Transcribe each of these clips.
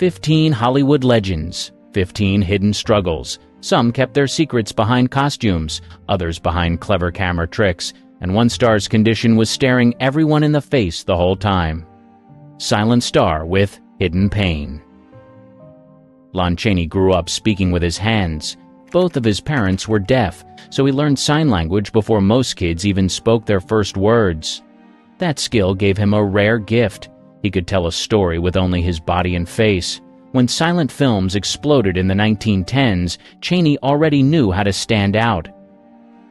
15 Hollywood legends, 15 hidden struggles. Some kept their secrets behind costumes, others behind clever camera tricks, and one star's condition was staring everyone in the face the whole time. Silent star with hidden pain. Lon Chaney grew up speaking with his hands. Both of his parents were deaf, so he learned sign language before most kids even spoke their first words. That skill gave him a rare gift. He could tell a story with only his body and face. When silent films exploded in the 1910s, Chaney already knew how to stand out.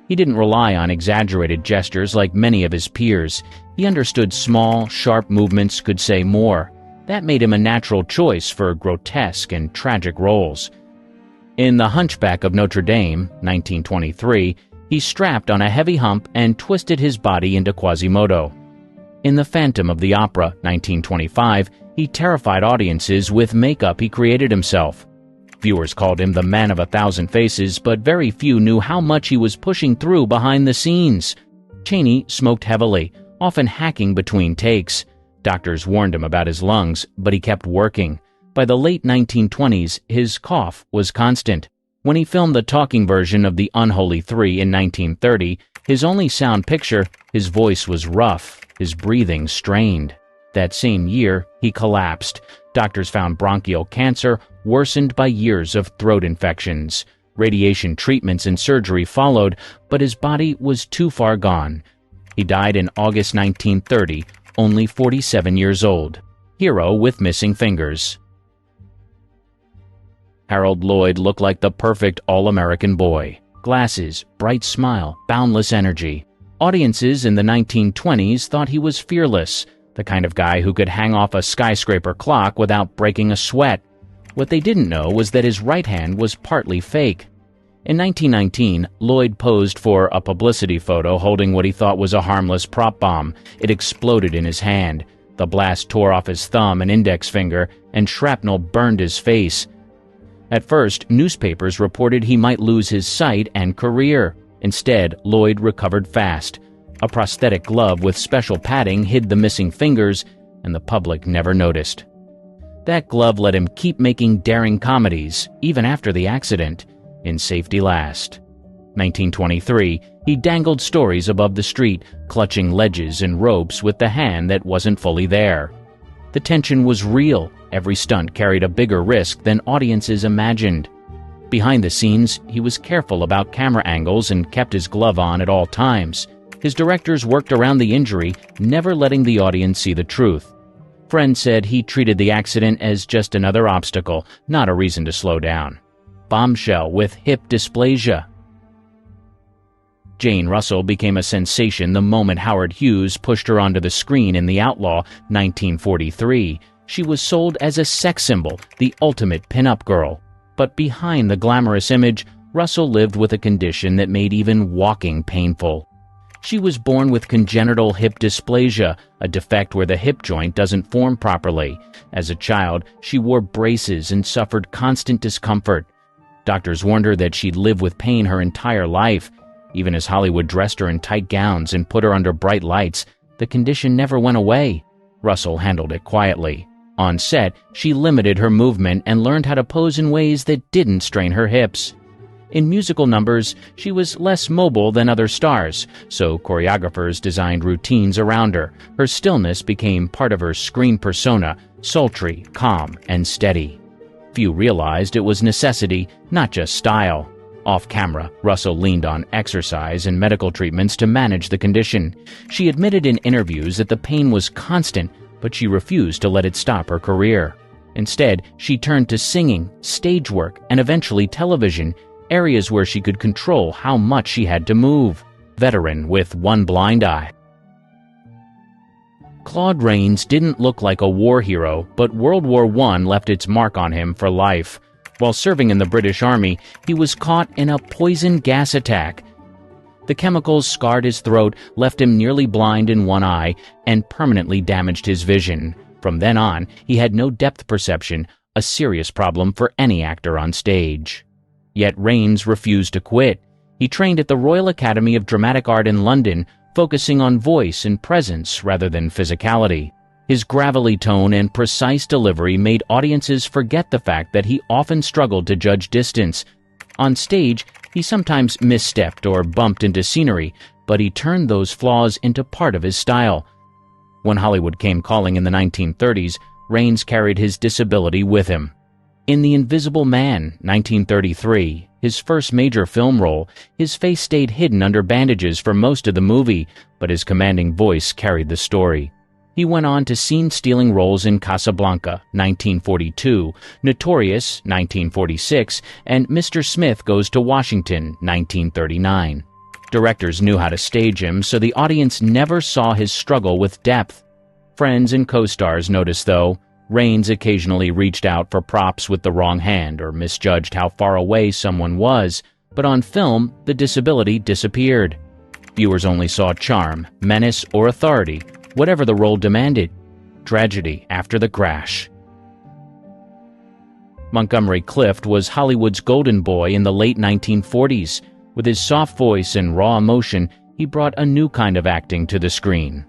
He didn't rely on exaggerated gestures like many of his peers. He understood small, sharp movements could say more. That made him a natural choice for grotesque and tragic roles. In The Hunchback of Notre Dame, 1923, he strapped on a heavy hump and twisted his body into Quasimodo. In The Phantom of the Opera, 1925, he terrified audiences with makeup he created himself. Viewers called him the Man of 1,000 Faces, but very few knew how much he was pushing through behind the scenes. Chaney smoked heavily, often hacking between takes. Doctors warned him about his lungs, but he kept working. By the late 1920s, his cough was constant. When he filmed the talking version of The Unholy Three in 1930, his only sound picture, his voice was rough, his breathing strained. That same year, he collapsed. Doctors found bronchial cancer worsened by years of throat infections. Radiation treatments and surgery followed, but his body was too far gone. He died in August 1930, only 47 years old. Hero with missing fingers. Harold Lloyd looked like the perfect all-American boy. Glasses, bright smile, boundless energy. Audiences in the 1920s thought he was fearless, the kind of guy who could hang off a skyscraper clock without breaking a sweat. What they didn't know was that his right hand was partly fake. In 1919, Lloyd posed for a publicity photo holding what he thought was a harmless prop bomb. It exploded in his hand. The blast tore off his thumb and index finger, and shrapnel burned his face. At first, newspapers reported he might lose his sight and career. Instead, Lloyd recovered fast. A prosthetic glove with special padding hid the missing fingers, and the public never noticed. That glove let him keep making daring comedies, even after the accident, in Safety Last. 1923, he dangled stories above the street, clutching ledges and ropes with the hand that wasn't fully there. The tension was real. Every stunt carried a bigger risk than audiences imagined. Behind the scenes, he was careful about camera angles and kept his glove on at all times. His directors worked around the injury, never letting the audience see the truth. Friends said he treated the accident as just another obstacle, not a reason to slow down. Bombshell with hip dysplasia. Jane Russell became a sensation the moment Howard Hughes pushed her onto the screen in The Outlaw, 1943. She was sold as a sex symbol, the ultimate pin-up girl. But behind the glamorous image, Russell lived with a condition that made even walking painful. She was born with congenital hip dysplasia, a defect where the hip joint doesn't form properly. As a child, she wore braces and suffered constant discomfort. Doctors warned her that she'd live with pain her entire life. Even as Hollywood dressed her in tight gowns and put her under bright lights, the condition never went away. Russell handled it quietly. On set, she limited her movement and learned how to pose in ways that didn't strain her hips. In musical numbers, she was less mobile than other stars, so choreographers designed routines around her. Her stillness became part of her screen persona, sultry, calm, and steady. Few realized it was necessity, not just style. Off-camera, Russell leaned on exercise and medical treatments to manage the condition. She admitted in interviews that the pain was constant, but she refused to let it stop her career. Instead, she turned to singing, stage work, and eventually television, areas where she could control how much she had to move. Veteran with one blind eye. Claude Rains didn't look like a war hero, but World War I left its mark on him for life. While serving in the British Army, he was caught in a poison gas attack. The chemicals scarred his throat, left him nearly blind in one eye, and permanently damaged his vision. From then on, he had no depth perception, a serious problem for any actor on stage. Yet Rains refused to quit. He trained at the Royal Academy of Dramatic Art in London, focusing on voice and presence rather than physicality. His gravelly tone and precise delivery made audiences forget the fact that he often struggled to judge distance. On stage, he sometimes misstepped or bumped into scenery, but he turned those flaws into part of his style. When Hollywood came calling in the 1930s, Rains carried his disability with him. In The Invisible Man, 1933, his first major film role, his face stayed hidden under bandages for most of the movie, but his commanding voice carried the story. He went on to scene-stealing roles in Casablanca, 1942, Notorious, 1946, and Mr. Smith Goes to Washington, 1939. Directors knew how to stage him, so the audience never saw his struggle with depth. Friends and co-stars noticed, though. Rains occasionally reached out for props with the wrong hand or misjudged how far away someone was, but on film, the disability disappeared. Viewers only saw charm, menace, or authority, whatever the role demanded. Tragedy after the crash. Montgomery Clift was Hollywood's golden boy in the late 1940s. With his soft voice and raw emotion, he brought a new kind of acting to the screen.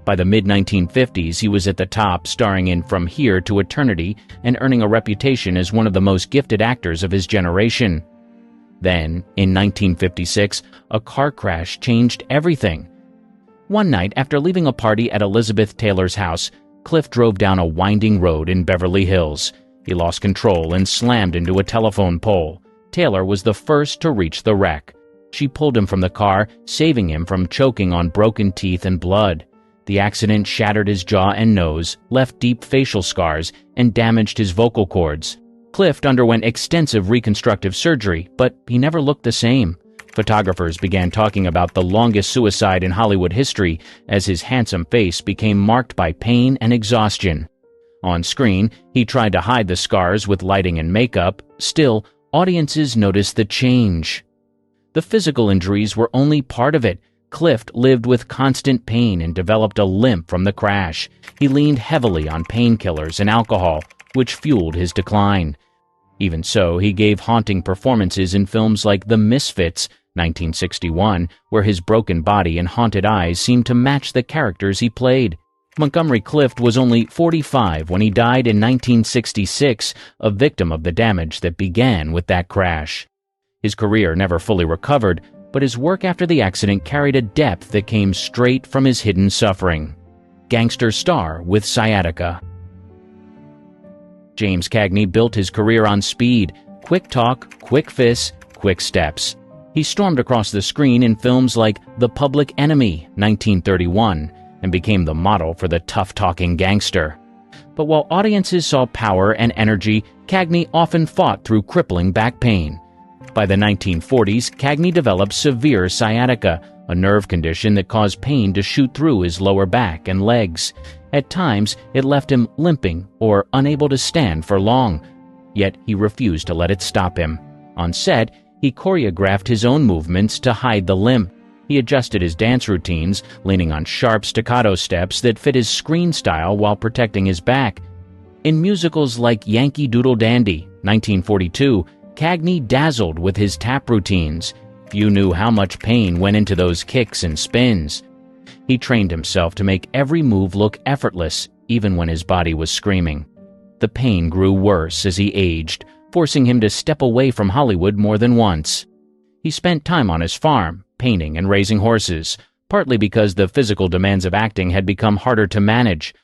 By the mid-1950s, he was at the top, starring in From Here to Eternity and earning a reputation as one of the most gifted actors of his generation. Then, in 1956, a car crash changed everything. One night, after leaving a party at Elizabeth Taylor's house, Clift drove down a winding road in Beverly Hills. He lost control and slammed into a telephone pole. Taylor was the first to reach the wreck. She pulled him from the car, saving him from choking on broken teeth and blood. The accident shattered his jaw and nose, left deep facial scars, and damaged his vocal cords. Clift underwent extensive reconstructive surgery, but he never looked the same. Photographers began talking about the longest suicide in Hollywood history as his handsome face became marked by pain and exhaustion. On screen, he tried to hide the scars with lighting and makeup. Still, audiences noticed the change. The physical injuries were only part of it. Clift lived with constant pain and developed a limp from the crash. He leaned heavily on painkillers and alcohol, which fueled his decline. Even so, he gave haunting performances in films like The Misfits, 1961, where his broken body and haunted eyes seemed to match the characters he played. Montgomery Clift was only 45 when he died in 1966, a victim of the damage that began with that crash. His career never fully recovered, but his work after the accident carried a depth that came straight from his hidden suffering. Gangster star with sciatica. James Cagney built his career on speed, quick talk, quick fists, quick steps. He stormed across the screen in films like The Public Enemy, 1931, and became the model for the tough-talking gangster. But while audiences saw power and energy, Cagney often fought through crippling back pain. By the 1940s, Cagney developed severe sciatica, a nerve condition that caused pain to shoot through his lower back and legs. At times, it left him limping or unable to stand for long. Yet he refused to let it stop him. On set, he choreographed his own movements to hide the limp. He adjusted his dance routines, leaning on sharp staccato steps that fit his screen style while protecting his back. In musicals like Yankee Doodle Dandy, 1942, Cagney dazzled with his tap routines. Few knew how much pain went into those kicks and spins. He trained himself to make every move look effortless, even when his body was screaming. The pain grew worse as he aged, forcing him to step away from Hollywood more than once. He spent time on his farm, painting and raising horses, partly because the physical demands of acting had become harder to manage.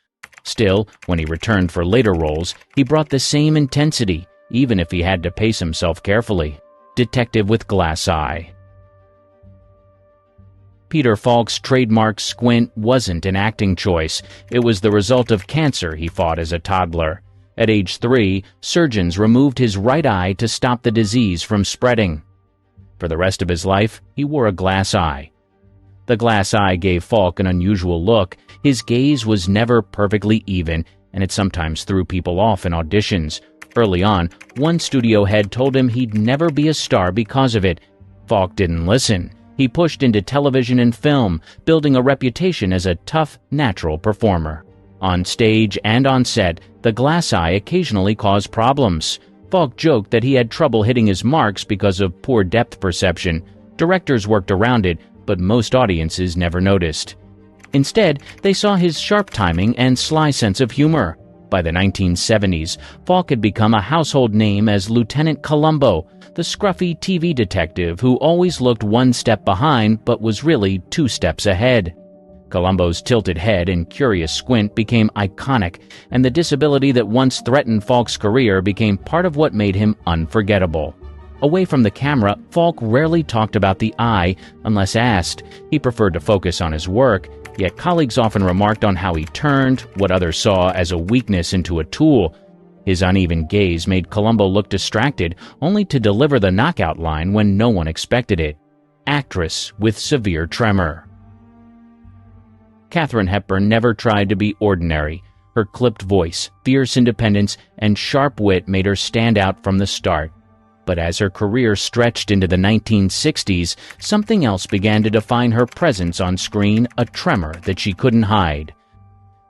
Still, when he returned for later roles, he brought the same intensity, even if he had to pace himself carefully. Detective with Glass Eye. Peter Falk's trademark squint wasn't an acting choice. It was the result of cancer he fought as a toddler. At age 3, surgeons removed his right eye to stop the disease from spreading. For the rest of his life, he wore a glass eye. The glass eye gave Falk an unusual look. His gaze was never perfectly even, and it sometimes threw people off in auditions. Early on, one studio head told him he'd never be a star because of it. Falk didn't listen. He pushed into television and film, building a reputation as a tough, natural performer. On stage and on set, the glass eye occasionally caused problems. Falk joked that he had trouble hitting his marks because of poor depth perception. Directors worked around it, but most audiences never noticed. Instead, they saw his sharp timing and sly sense of humor. By the 1970s, Falk had become a household name as Lieutenant Columbo, the scruffy TV detective who always looked one step behind but was really 2 steps ahead. Columbo's tilted head and curious squint became iconic, and the disability that once threatened Falk's career became part of what made him unforgettable. Away from the camera, Falk rarely talked about the eye unless asked. He preferred to focus on his work, yet colleagues often remarked on how he turned what others saw as a weakness into a tool. His uneven gaze made Columbo look distracted, only to deliver the knockout line when no one expected it. Actress with severe tremor. Katharine Hepburn never tried to be ordinary. Her clipped voice, fierce independence, and sharp wit made her stand out from the start. But as her career stretched into the 1960s, something else began to define her presence on screen, a tremor that she couldn't hide.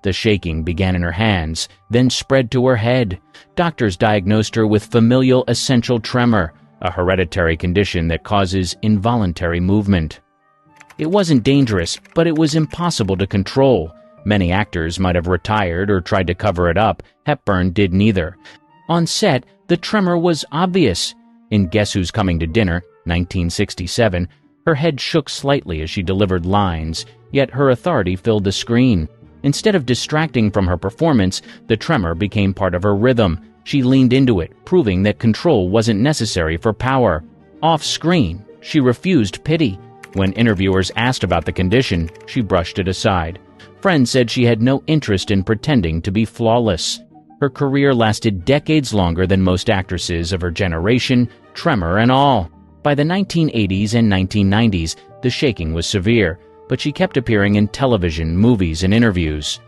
The shaking began in her hands, then spread to her head. Doctors diagnosed her with familial essential tremor, a hereditary condition that causes involuntary movement. It wasn't dangerous, but it was impossible to control. Many actors might have retired or tried to cover it up. Hepburn did neither. On set, the tremor was obvious. In Guess Who's Coming to Dinner, 1967, her head shook slightly as she delivered lines, yet her authority filled the screen. Instead of distracting from her performance, the tremor became part of her rhythm. She leaned into it, proving that control wasn't necessary for power. Off-screen, she refused pity. When interviewers asked about the condition, she brushed it aside. Friends said she had no interest in pretending to be flawless. Her career lasted decades longer than most actresses of her generation, tremor and all. By the 1980s and 1990s, the shaking was severe, but she kept appearing in television, movies, and interviews.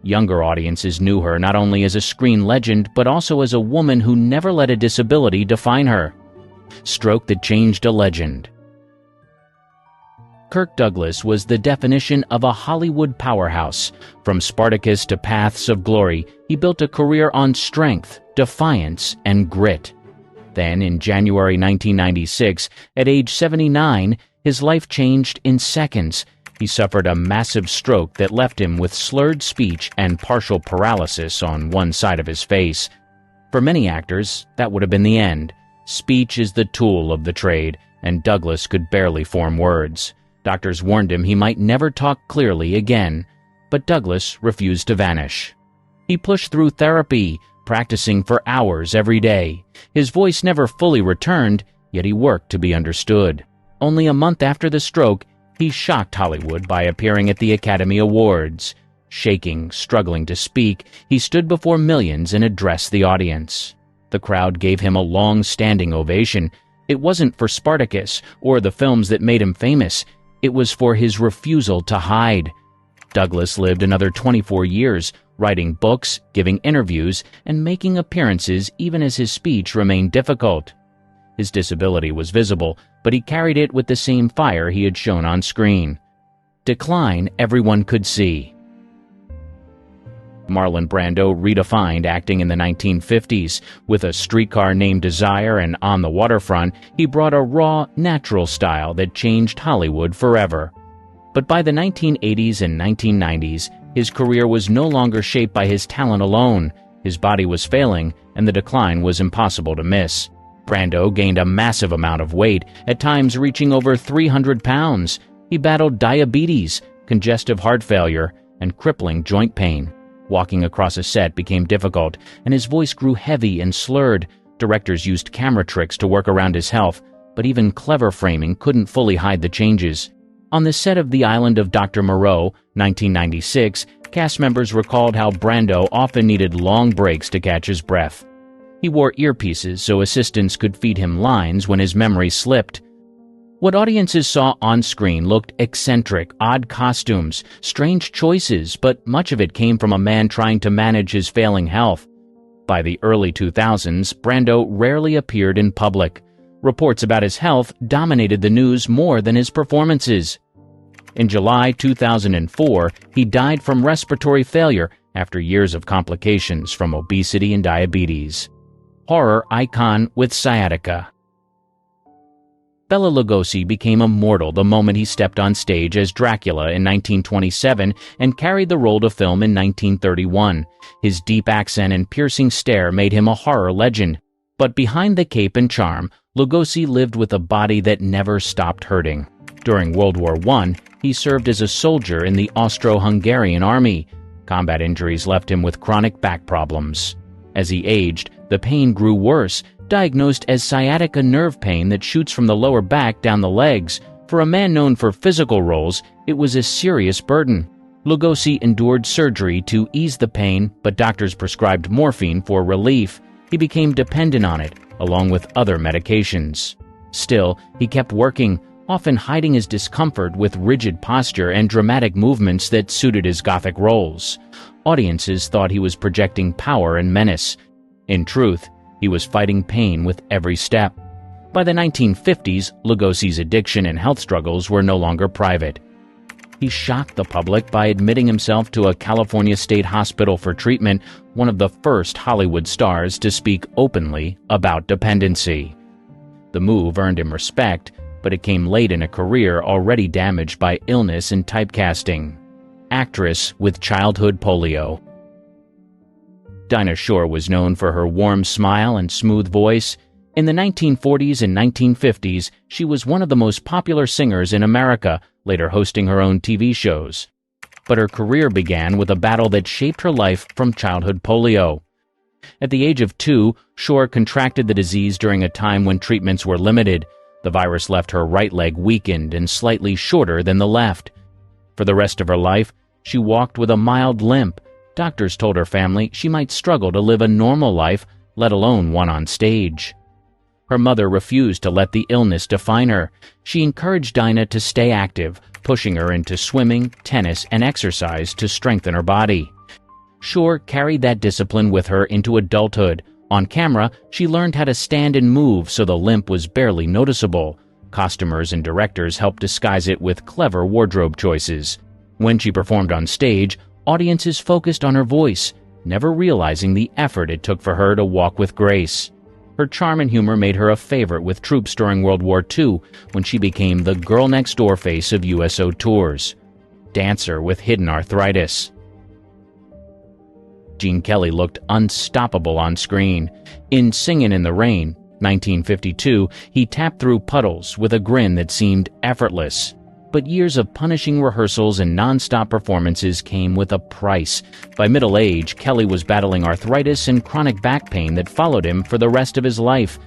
Younger audiences knew her not only as a screen legend, but also as a woman who never let a disability define her. Stroke that changed a legend. Kirk Douglas was the definition of a Hollywood powerhouse. From Spartacus to Paths of Glory, he built a career on strength, defiance, and grit. Then, in January 1996, at age 79, his life changed in seconds. He suffered a massive stroke that left him with slurred speech and partial paralysis on one side of his face. For many actors, that would have been the end. Speech is the tool of the trade, and Douglas could barely form words. Doctors warned him he might never talk clearly again, but Douglas refused to vanish. He pushed through therapy, practicing for hours every day. His voice never fully returned, yet he worked to be understood. Only a month after the stroke, he shocked Hollywood by appearing at the Academy Awards. Shaking, struggling to speak, he stood before millions and addressed the audience. The crowd gave him a long standing ovation. It wasn't for Spartacus or the films that made him famous. It was for his refusal to hide. Douglas lived another 24 years, writing books, giving interviews, and making appearances even as his speech remained difficult. His disability was visible, but he carried it with the same fire he had shown on screen. Decline everyone could see. Marlon Brando redefined acting in the 1950s. With A Streetcar Named Desire and On the Waterfront, he brought a raw, natural style that changed Hollywood forever. But by the 1980s and 1990s, his career was no longer shaped by his talent alone. His body was failing, and the decline was impossible to miss. Brando gained a massive amount of weight, at times reaching over 300 pounds. He battled diabetes, congestive heart failure, and crippling joint pain. Walking across a set became difficult, and his voice grew heavy and slurred. Directors used camera tricks to work around his health, but even clever framing couldn't fully hide the changes. On the set of The Island of Dr. Moreau, 1996, cast members recalled how Brando often needed long breaks to catch his breath. He wore earpieces so assistants could feed him lines when his memory slipped. What audiences saw on screen looked eccentric, odd costumes, strange choices, but much of it came from a man trying to manage his failing health. By the early 2000s, Brando rarely appeared in public. Reports about his health dominated the news more than his performances. In July 2004, he died from respiratory failure after years of complications from obesity and diabetes. Horror icon with sciatica. Bela Lugosi became immortal the moment he stepped on stage as Dracula in 1927 and carried the role to film in 1931. His deep accent and piercing stare made him a horror legend. But behind the cape and charm, Lugosi lived with a body that never stopped hurting. During World War I, he served as a soldier in the Austro-Hungarian army. Combat injuries left him with chronic back problems. As he aged, the pain grew worse, diagnosed as sciatica nerve pain that shoots from the lower back down the legs. For a man known for physical roles, it was a serious burden. Lugosi endured surgery to ease the pain, but doctors prescribed morphine for relief. He became dependent on it, along with other medications. Still, he kept working, often hiding his discomfort with rigid posture and dramatic movements that suited his gothic roles. Audiences thought he was projecting power and menace. In truth, he was fighting pain with every step. By the 1950s, Lugosi's addiction and health struggles were no longer private. He shocked the public by admitting himself to a California state hospital for treatment, one of the first Hollywood stars to speak openly about dependency. The move earned him respect, but it came late in a career already damaged by illness and typecasting. Actress with childhood polio. Dinah Shore was known for her warm smile and smooth voice. In the 1940s and 1950s, she was one of the most popular singers in America, later hosting her own TV shows. But her career began with a battle that shaped her life from childhood polio. At the age of 2, Shore contracted the disease during a time when treatments were limited. The virus left her right leg weakened and slightly shorter than the left. For the rest of her life, she walked with a mild limp. Doctors told her family she might struggle to live a normal life, let alone one on stage. Her mother refused to let the illness define her. She encouraged Dinah to stay active, pushing her into swimming, tennis, and exercise to strengthen her body. Shore carried that discipline with her into adulthood. On camera, she learned how to stand and move so the limp was barely noticeable. Costumers and directors helped disguise it with clever wardrobe choices. When she performed on stage, audiences focused on her voice, never realizing the effort it took for her to walk with grace. Her charm and humor made her a favorite with troops during World War II, when she became the girl-next-door face of USO tours. Dancer with hidden arthritis. Gene Kelly looked unstoppable on screen. In Singin' in the Rain, 1952, he tapped through puddles with a grin that seemed effortless. But years of punishing rehearsals and non-stop performances came with a price. By middle age, Kelly was battling arthritis and chronic back pain that followed him for the rest of his life.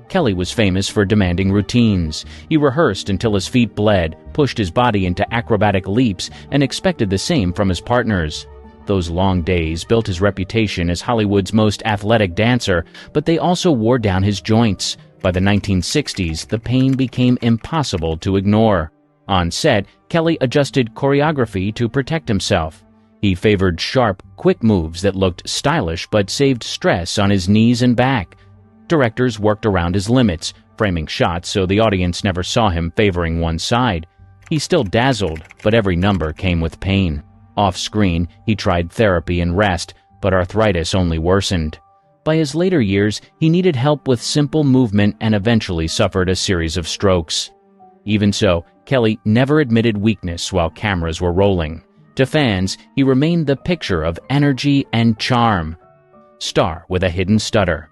Kelly was famous for demanding routines. He rehearsed until his feet bled, pushed his body into acrobatic leaps, and expected the same from his partners. Those long days built his reputation as Hollywood's most athletic dancer, but they also wore down his joints. By the 1960s, the pain became impossible to ignore. On set, Kelly adjusted choreography to protect himself. He favored sharp, quick moves that looked stylish but saved stress on his knees and back. Directors worked around his limits, framing shots so the audience never saw him favoring one side. He still dazzled, but every number came with pain. Off-screen, he tried therapy and rest, but arthritis only worsened. By his later years, he needed help with simple movement and eventually suffered a series of strokes. Even so, Kelly never admitted weakness while cameras were rolling. To fans, he remained the picture of energy and charm. Star with a hidden stutter.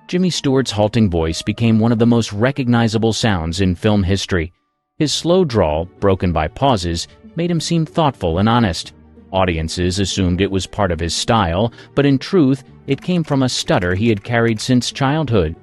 Jimmy Stewart's halting voice became one of the most recognizable sounds in film history. His slow drawl, broken by pauses, made him seem thoughtful and honest. Audiences assumed it was part of his style, but in truth, it came from a stutter he had carried since childhood.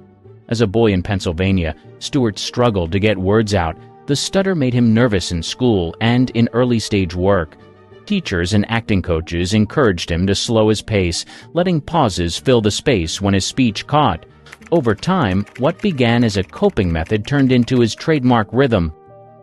As a boy in Pennsylvania, Stewart struggled to get words out. The stutter made him nervous in school and in early-stage work. Teachers and acting coaches encouraged him to slow his pace, letting pauses fill the space when his speech caught. Over time, what began as a coping method turned into his trademark rhythm.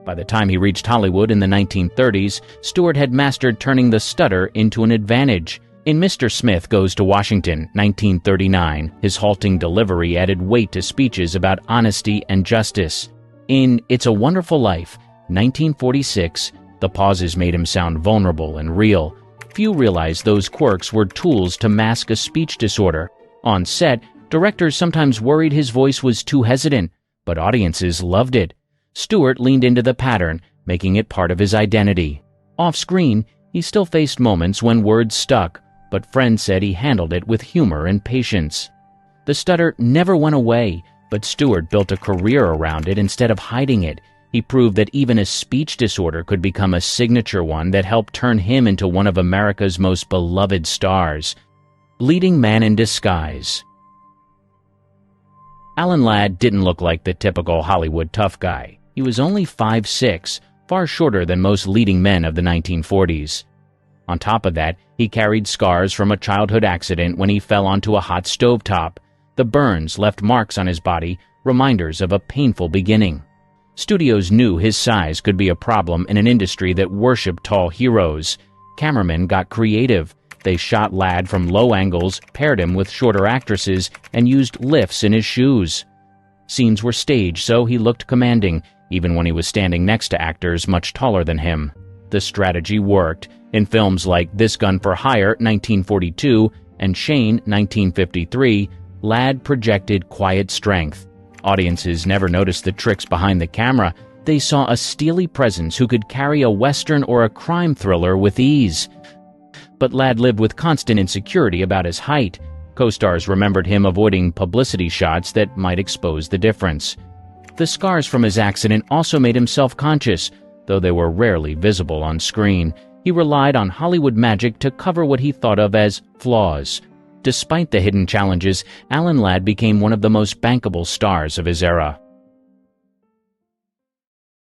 By the time he reached Hollywood in the 1930s, Stewart had mastered turning the stutter into an advantage. In Mr. Smith Goes to Washington, 1939, his halting delivery added weight to speeches about honesty and justice. In It's a Wonderful Life, 1946, the pauses made him sound vulnerable and real. Few realized those quirks were tools to mask a speech disorder. On set, directors sometimes worried his voice was too hesitant, But audiences loved it. Stewart leaned into the pattern, making it part of his identity. Off-screen, he still faced moments when words stuck, but friends said he handled it with humor and patience. The stutter never went away, but Stewart built a career around it instead of hiding it. He proved that even a speech disorder could become a signature one that helped turn him into one of America's most beloved stars. Leading man in disguise. Alan Ladd didn't look like the typical Hollywood tough guy. He was only 5'6", far shorter than most leading men of the 1940s. On top of that, he carried scars from a childhood accident when he fell onto a hot stovetop. The burns left marks on his body, reminders of a painful beginning. Studios knew his size could be a problem in an industry that worshipped tall heroes. Cameramen got creative. They shot Ladd from low angles, paired him with shorter actresses, and used lifts in his shoes. Scenes were staged so he looked commanding, even when he was standing next to actors much taller than him. The strategy worked. In films like This Gun for Hire, 1942, and Shane, 1953, Ladd projected quiet strength. Audiences never noticed the tricks behind the camera. They saw a steely presence who could carry a Western or a crime thriller with ease. But Ladd lived with constant insecurity about his height. Co-stars remembered him avoiding publicity shots that might expose the difference. The scars from his accident also made him self-conscious, though they were rarely visible on screen. He relied on Hollywood magic to cover what he thought of as flaws. Despite the hidden challenges, Alan Ladd became one of the most bankable stars of his era.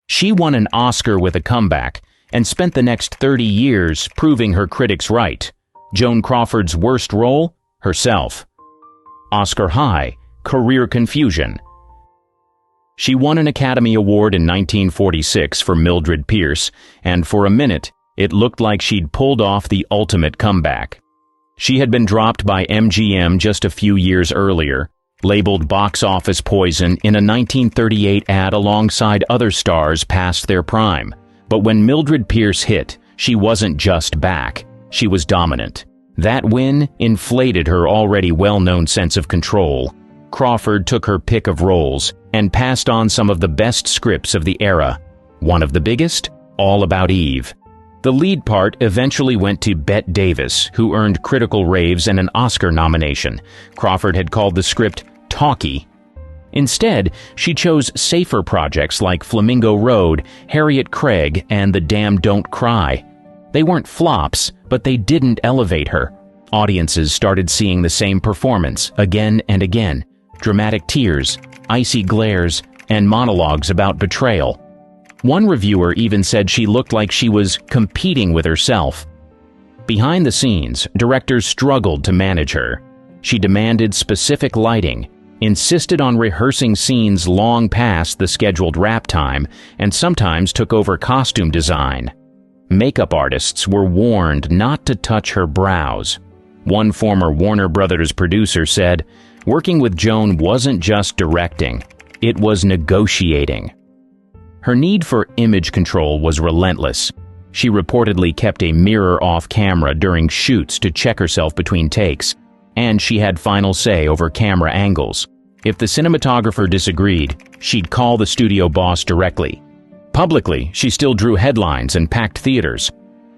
She won an Oscar with a comeback and spent the next 30 years proving her critics right. Joan Crawford's worst role? Herself. Oscar high, career confusion. She won an Academy Award in 1946 for Mildred Pierce, and for a minute, it looked like she'd pulled off the ultimate comeback. She had been dropped by MGM just a few years earlier, labeled box office poison in a 1938 ad alongside other stars past their prime. But when Mildred Pierce hit, she wasn't just back, she was dominant. That win inflated her already well-known sense of control. Crawford took her pick of roles and passed on some of the best scripts of the era. One of the biggest? All About Eve. The lead part eventually went to Bette Davis, who earned critical raves and an Oscar nomination. Crawford had called the script talky. Instead, she chose safer projects like Flamingo Road, Harriet Craig, and The Damned Don't Cry. They weren't flops, but they didn't elevate her. Audiences started seeing the same performance again and again. Dramatic tears, icy glares, and monologues about betrayal. One reviewer even said she looked like she was competing with herself. Behind the scenes, directors struggled to manage her. She demanded specific lighting, insisted on rehearsing scenes long past the scheduled wrap time, and sometimes took over costume design. Makeup artists were warned not to touch her brows. One former Warner Brothers producer said, "Working with Joan wasn't just directing, it was negotiating." Her need for image control was relentless. She reportedly kept a mirror off camera during shoots to check herself between takes, and she had final say over camera angles. If the cinematographer disagreed, she'd call the studio boss directly. Publicly, she still drew headlines and packed theaters.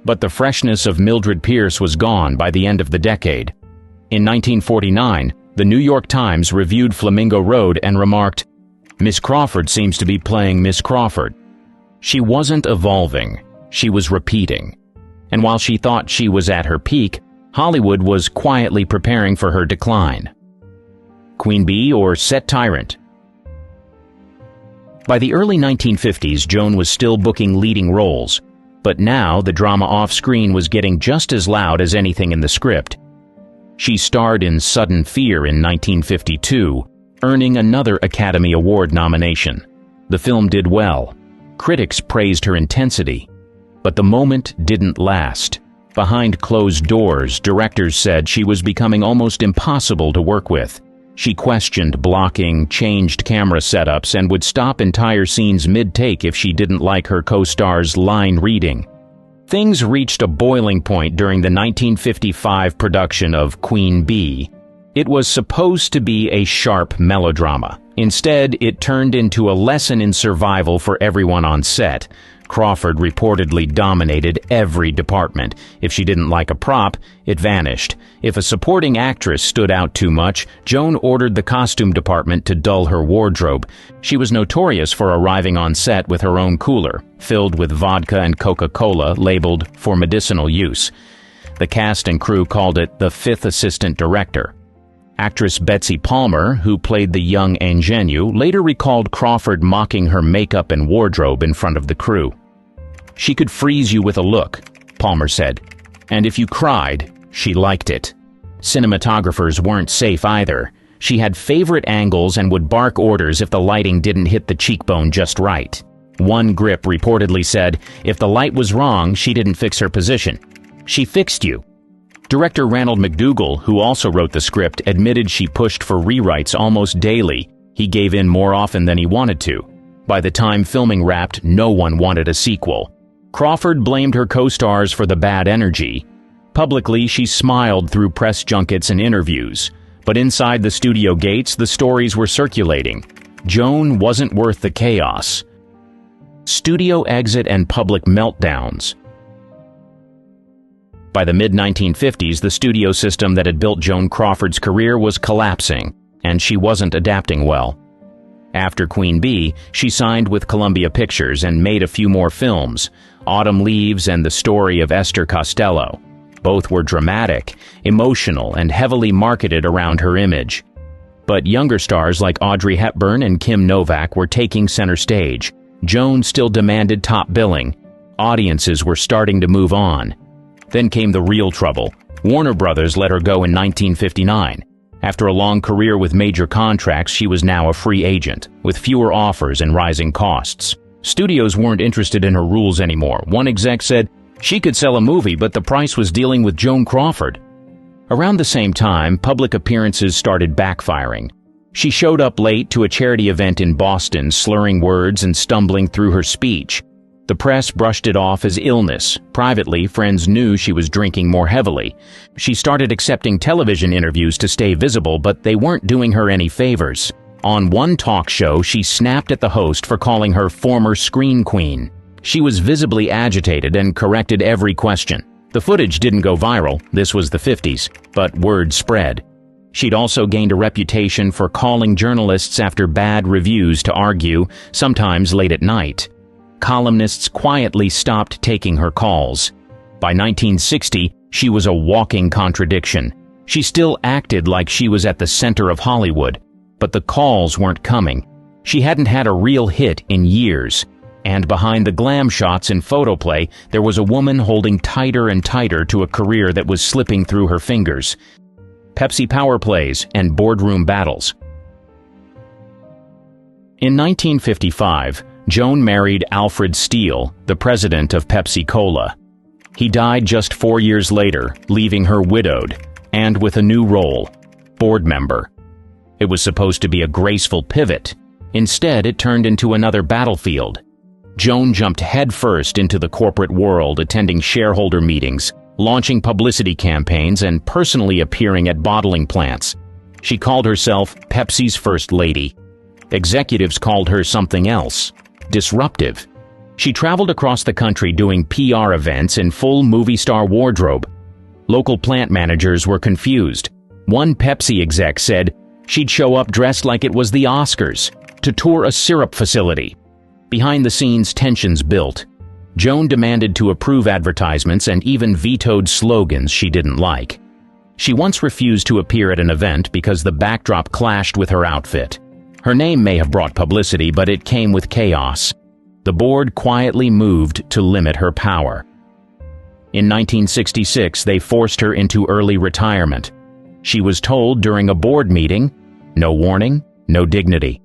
But the freshness of Mildred Pierce was gone by the end of the decade. In 1949, the New York Times reviewed Flamingo Road and remarked, "Miss Crawford seems to be playing Miss Crawford." She wasn't evolving, she was repeating. And while she thought she was at her peak, Hollywood was quietly preparing for her decline. Queen Bee or set tyrant? By the early 1950s, Joan was still booking leading roles, but now the drama off-screen was getting just as loud as anything in the script. She starred in Sudden Fear in 1952, earning another Academy Award nomination. The film did well. Critics praised her intensity. But the moment didn't last. Behind closed doors, directors said she was becoming almost impossible to work with. She questioned blocking, changed camera setups, and would stop entire scenes mid-take if she didn't like her co-star's line reading. Things reached a boiling point during the 1955 production of Queen Bee. It was supposed to be a sharp melodrama, Instead, it turned into a lesson in survival for everyone on set. Crawford reportedly dominated every department. If she didn't like a prop, it vanished. If a supporting actress stood out too much, Joan ordered the costume department to dull her wardrobe. She was notorious for arriving on set with her own cooler, filled with vodka and Coca-Cola labeled for medicinal use. The cast and crew called it the fifth assistant director. Actress Betsy Palmer, who played the young ingenue, later recalled Crawford mocking her makeup and wardrobe in front of the crew. "She could freeze you with a look," Palmer said. "And if you cried, she liked it." Cinematographers weren't safe either. She had favorite angles and would bark orders if the lighting didn't hit the cheekbone just right. One grip reportedly said, if the light was wrong, she didn't fix her position. She fixed you. Director Ranald McDougall, who also wrote the script, admitted she pushed for rewrites almost daily. He gave in more often than he wanted to. By the time filming wrapped, no one wanted a sequel. Crawford blamed her co-stars for the bad energy. Publicly, she smiled through press junkets and interviews. But inside the studio gates, the stories were circulating. Joan wasn't worth the chaos. Studio exit and public meltdowns. By the mid-1950s, the studio system that had built Joan Crawford's career was collapsing, and she wasn't adapting well. After Queen Bee, she signed with Columbia Pictures and made a few more films, Autumn Leaves and The Story of Esther Costello. Both were dramatic, emotional, and heavily marketed around her image. But younger stars like Audrey Hepburn and Kim Novak were taking center stage. Joan still demanded top billing. Audiences were starting to move on. Then came the real trouble. Warner Brothers let her go in 1959. After a long career with major contracts, she was now a free agent, with fewer offers and rising costs. Studios weren't interested in her rules anymore. One exec said, she could sell a movie, but the price was dealing with Joan Crawford. Around the same time, public appearances started backfiring. She showed up late to a charity event in Boston, slurring words and stumbling through her speech. The press brushed it off as illness. Privately, friends knew she was drinking more heavily. She started accepting television interviews to stay visible, but they weren't doing her any favors. On one talk show, she snapped at the host for calling her former screen queen. She was visibly agitated and corrected every question. The footage didn't go viral, this was the 50s, but word spread. She'd also gained a reputation for calling journalists after bad reviews to argue, sometimes late at night. Columnists quietly stopped taking her calls. By 1960, she was a walking contradiction. She still acted like she was at the center of Hollywood, but the calls weren't coming. She hadn't had a real hit in years. And behind the glam shots in photoplay, there was a woman holding tighter and tighter to a career that was slipping through her fingers. Pepsi power plays and boardroom battles. In 1955, Joan married Alfred Steele, the president of Pepsi-Cola. He died just 4 years later, leaving her widowed, and with a new role, board member. It was supposed to be a graceful pivot. Instead, it turned into another battlefield. Joan jumped headfirst into the corporate world, attending shareholder meetings, launching publicity campaigns, and personally appearing at bottling plants. She called herself Pepsi's First Lady. Executives called her something else. Disruptive. She traveled across the country doing PR events in full movie star wardrobe. Local plant managers were confused. One Pepsi exec said she'd show up dressed like it was the Oscars to tour a syrup facility. Behind the scenes, tensions built. Joan demanded to approve advertisements and even vetoed slogans she didn't like. She once refused to appear at an event because the backdrop clashed with her outfit. Her name may have brought publicity, but it came with chaos. The board quietly moved to limit her power. In 1966, they forced her into early retirement. She was told during a board meeting, no warning, no dignity.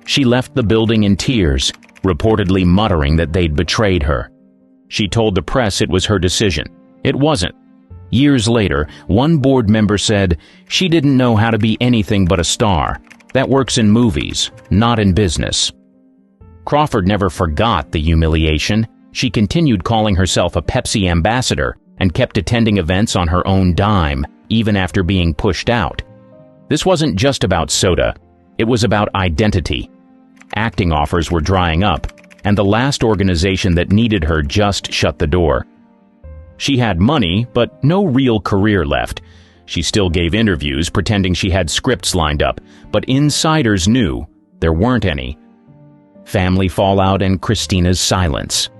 She left the building in tears, reportedly muttering that they'd betrayed her. She told the press it was her decision. It wasn't. Years later, one board member said, she didn't know how to be anything but a star. That works in movies, not in business. Crawford never forgot the humiliation. She continued calling herself a Pepsi ambassador and kept attending events on her own dime, even after being pushed out. This wasn't just about soda. It was about identity. Acting offers were drying up, and the last organization that needed her just shut the door. She had money, but no real career left. She still gave interviews pretending she had scripts lined up, but insiders knew there weren't any. Family fallout and Christina's silence.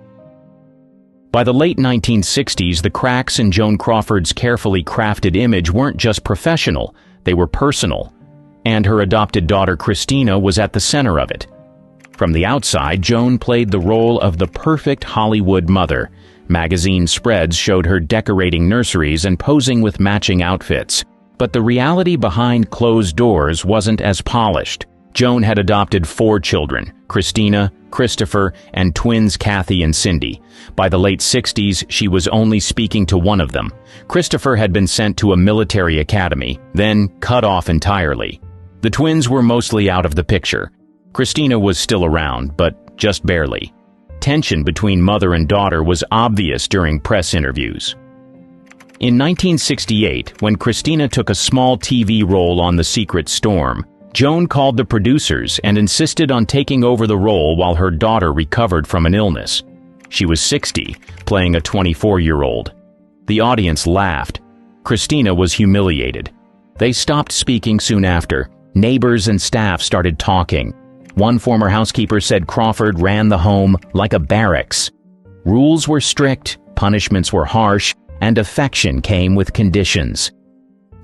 By the late 1960s, the cracks in Joan Crawford's carefully crafted image weren't just professional, they were personal. And her adopted daughter Christina was at the center of it. From the outside, Joan played the role of the perfect Hollywood mother. Magazine spreads showed her decorating nurseries and posing with matching outfits. But the reality behind closed doors wasn't as polished. Joan had adopted 4 children, Christina, Christopher, and twins Kathy and Cindy. By the late 60s, she was only speaking to one of them. Christopher had been sent to a military academy, then cut off entirely. The twins were mostly out of the picture. Christina was still around, but just barely. Tension between mother and daughter was obvious during press interviews. In 1968, when Christina took a small TV role on The Secret Storm, Joan called the producers and insisted on taking over the role while her daughter recovered from an illness. She was 60, playing a 24-year-old. The audience laughed. Christina was humiliated. They stopped speaking soon after. Neighbors and staff started talking. One former housekeeper said Crawford ran the home like a barracks. Rules were strict, punishments were harsh, and affection came with conditions.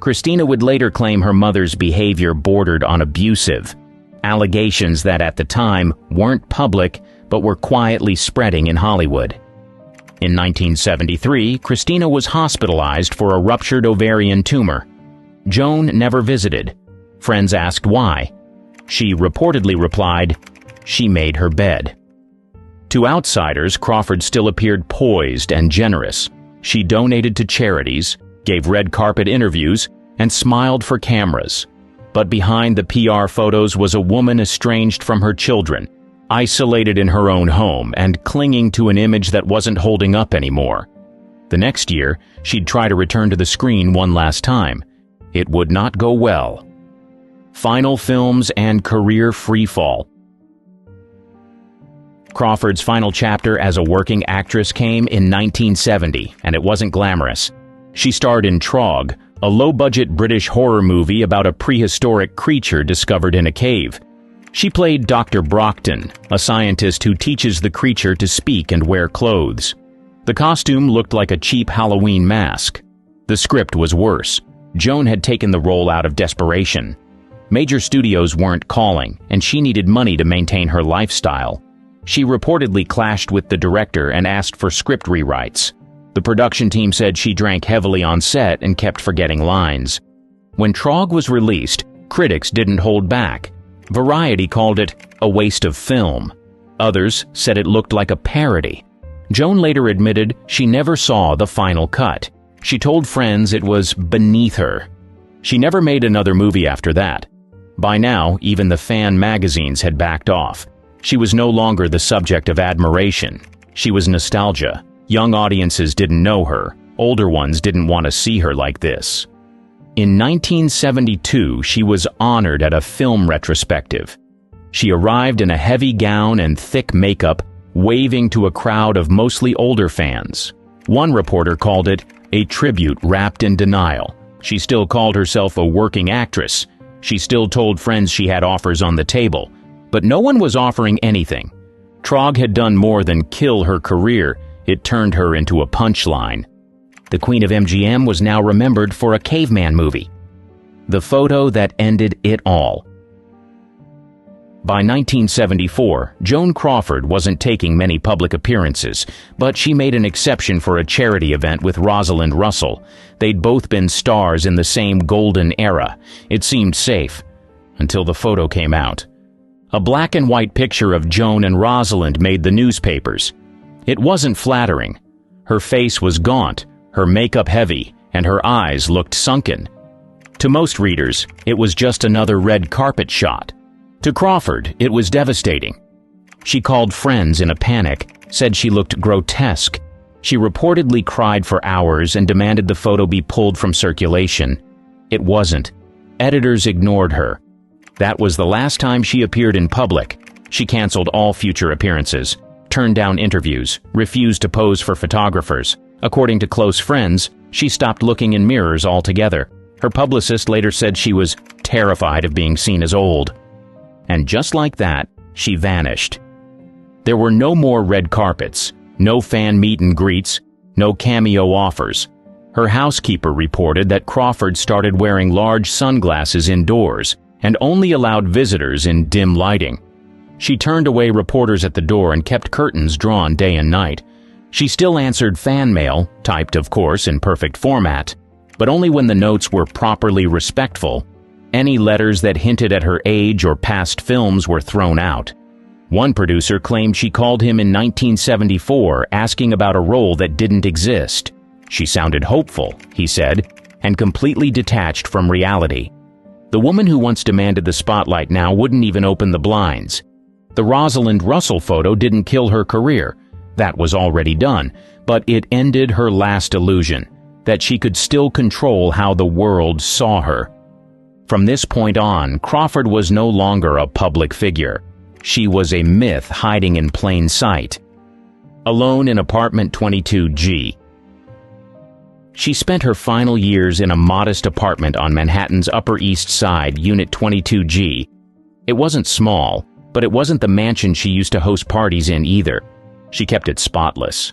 Christina would later claim her mother's behavior bordered on abusive, allegations that at the time weren't public but were quietly spreading in Hollywood. In 1973, Christina was hospitalized for a ruptured ovarian tumor. Joan never visited. Friends asked why. She reportedly replied, "She made her bed." To outsiders, Crawford still appeared poised and generous. She donated to charities, gave red carpet interviews, and smiled for cameras. But behind the PR photos was a woman estranged from her children, isolated in her own home and clinging to an image that wasn't holding up anymore. The next year, she'd try to return to the screen one last time. It would not go well. Final films and career freefall. Crawford's final chapter as a working actress came in 1970, and it wasn't glamorous. She starred in Trog, a low-budget British horror movie about a prehistoric creature discovered in a cave. She played Dr. Brockton, a scientist who teaches the creature to speak and wear clothes. The costume looked like a cheap Halloween mask. The script was worse. Joan had taken the role out of desperation. Major studios weren't calling, and she needed money to maintain her lifestyle. She reportedly clashed with the director and asked for script rewrites. The production team said she drank heavily on set and kept forgetting lines. When Trog was released, critics didn't hold back. Variety called it a waste of film. Others said it looked like a parody. Joan later admitted she never saw the final cut. She told friends it was beneath her. She never made another movie after that. By now, even the fan magazines had backed off. She was no longer the subject of admiration. She was nostalgia. Young audiences didn't know her. Older ones didn't want to see her like this. In 1972, she was honored at a film retrospective. She arrived in a heavy gown and thick makeup, waving to a crowd of mostly older fans. One reporter called it a tribute wrapped in denial. She still called herself a working actress. She still told friends she had offers on the table. But no one was offering anything. Trog had done more than kill her career. It turned her into a punchline. The Queen of MGM was now remembered for a caveman movie. The photo that ended it all. By 1974, Joan Crawford wasn't taking many public appearances, but she made an exception for a charity event with Rosalind Russell. They'd both been stars in the same golden era. It seemed safe, until the photo came out. A black and white picture of Joan and Rosalind made the newspapers. It wasn't flattering. Her face was gaunt, her makeup heavy, and her eyes looked sunken. To most readers, it was just another red carpet shot. To Crawford, it was devastating. She called friends in a panic, said she looked grotesque. She reportedly cried for hours and demanded the photo be pulled from circulation. It wasn't. Editors ignored her. That was the last time she appeared in public. She canceled all future appearances, turned down interviews, refused to pose for photographers. According to close friends, she stopped looking in mirrors altogether. Her publicist later said she was terrified of being seen as old. And just like that, she vanished. There were no more red carpets, no fan meet and greets, no cameo offers. Her housekeeper reported that Crawford started wearing large sunglasses indoors and only allowed visitors in dim lighting. She turned away reporters at the door and kept curtains drawn day and night. She still answered fan mail, typed of course in perfect format, but only when the notes were properly respectful. Any letters that hinted at her age or past films were thrown out. One producer claimed she called him in 1974 asking about a role that didn't exist. She sounded hopeful, he said, and completely detached from reality. The woman who once demanded the spotlight now wouldn't even open the blinds. The Rosalind Russell photo didn't kill her career. That was already done, but it ended her last illusion, that she could still control how the world saw her. From this point on, Crawford was no longer a public figure. She was a myth hiding in plain sight. Alone in apartment 22G. She spent her final years in a modest apartment on Manhattan's Upper East Side, Unit 22G. It wasn't small, but it wasn't the mansion she used to host parties in either. She kept it spotless.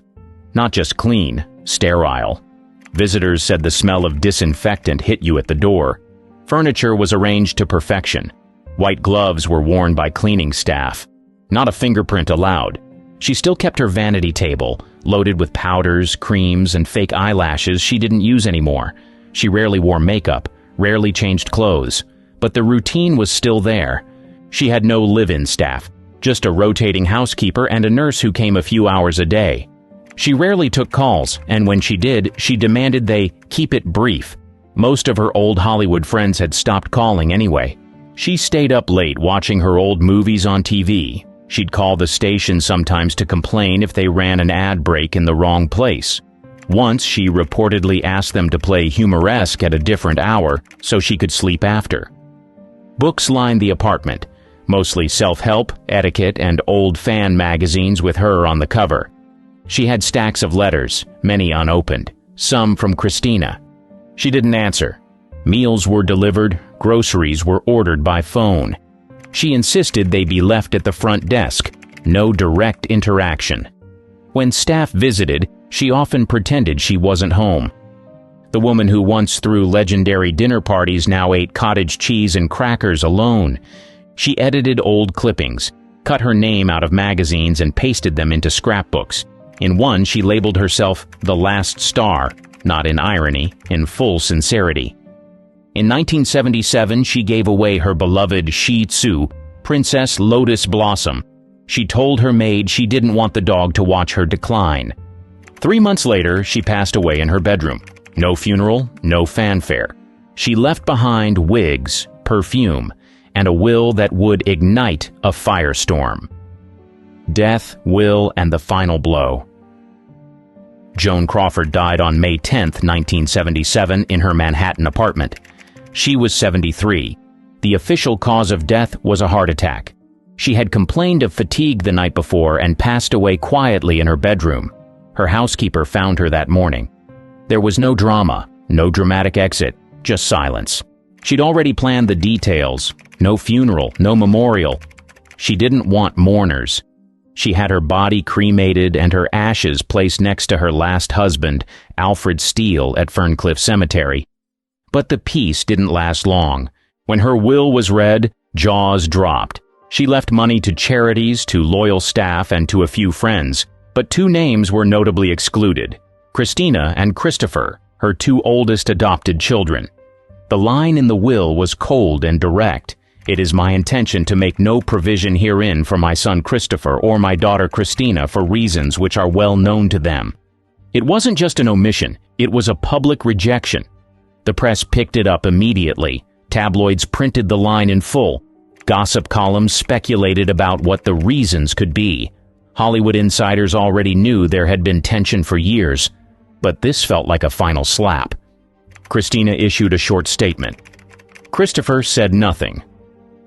Not just clean, sterile. Visitors said the smell of disinfectant hit you at the door. Furniture was arranged to perfection. White gloves were worn by cleaning staff. Not a fingerprint allowed. She still kept her vanity table, loaded with powders, creams, and fake eyelashes she didn't use anymore. She rarely wore makeup, rarely changed clothes, but the routine was still there. She had no live-in staff, just a rotating housekeeper and a nurse who came a few hours a day. She rarely took calls, and when she did, she demanded they keep it brief. Most of her old Hollywood friends had stopped calling anyway. She stayed up late watching her old movies on TV. She'd call the station sometimes to complain if they ran an ad break in the wrong place. Once she reportedly asked them to play Humoresque at a different hour so she could sleep after. Books lined the apartment, mostly self-help, etiquette, and old fan magazines with her on the cover. She had stacks of letters, many unopened, some from Christina. She didn't answer. Meals were delivered, groceries were ordered by phone. She insisted they be left at the front desk, no direct interaction. When staff visited, she often pretended she wasn't home. The woman who once threw legendary dinner parties now ate cottage cheese and crackers alone. She edited old clippings, cut her name out of magazines and pasted them into scrapbooks. In one, she labeled herself the last star, not in irony, in full sincerity. In 1977, she gave away her beloved Shih Tzu, Princess Lotus Blossom. She told her maid she didn't want the dog to watch her decline. 3 months later, she passed away in her bedroom. No funeral, no fanfare. She left behind wigs, perfume, and a will that would ignite a firestorm. Death, will, and the final blow. Joan Crawford died on May 10, 1977, in her Manhattan apartment. She was 73. The official cause of death was a heart attack. She had complained of fatigue the night before and passed away quietly in her bedroom. Her housekeeper found her that morning. There was no drama, no dramatic exit, just silence. She'd already planned the details. No funeral, no memorial. She didn't want mourners. She had her body cremated and her ashes placed next to her last husband, Alfred Steele, at Ferncliff Cemetery. But the peace didn't last long. When her will was read, jaws dropped. She left money to charities, to loyal staff, and to a few friends. But 2 names were notably excluded: Christina and Christopher, her 2 oldest adopted children. The line in the will was cold and direct. It is my intention to make no provision herein for my son Christopher or my daughter Christina for reasons which are well known to them. It wasn't just an omission, it was a public rejection. The press picked it up immediately. Tabloids printed the line in full. Gossip columns speculated about what the reasons could be. Hollywood insiders already knew there had been tension for years, but this felt like a final slap. Christina issued a short statement. Christopher said nothing.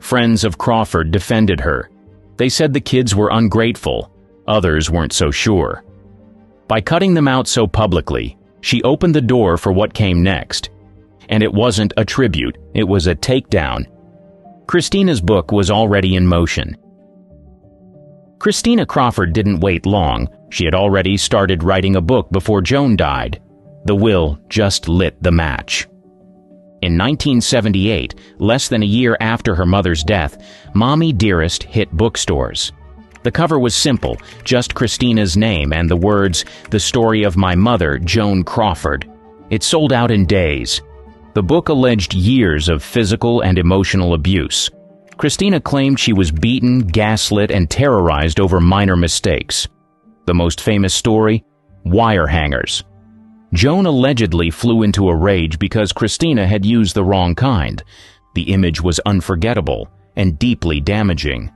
Friends of Crawford defended her. They said the kids were ungrateful. Others weren't so sure. By cutting them out so publicly, she opened the door for what came next. And it wasn't a tribute, it was a takedown. Christina's book was already in motion. Christina Crawford didn't wait long. She had already started writing a book before Joan died. The will just lit the match. In 1978, less than a year after her mother's death, Mommy Dearest hit bookstores. The cover was simple, just Christina's name and the words, "The story of my mother, Joan Crawford." It sold out in days. The book alleged years of physical and emotional abuse. Christina claimed she was beaten, gaslit, and terrorized over minor mistakes. The most famous story? Wire hangers. Joan allegedly flew into a rage because Christina had used the wrong kind. The image was unforgettable and deeply damaging.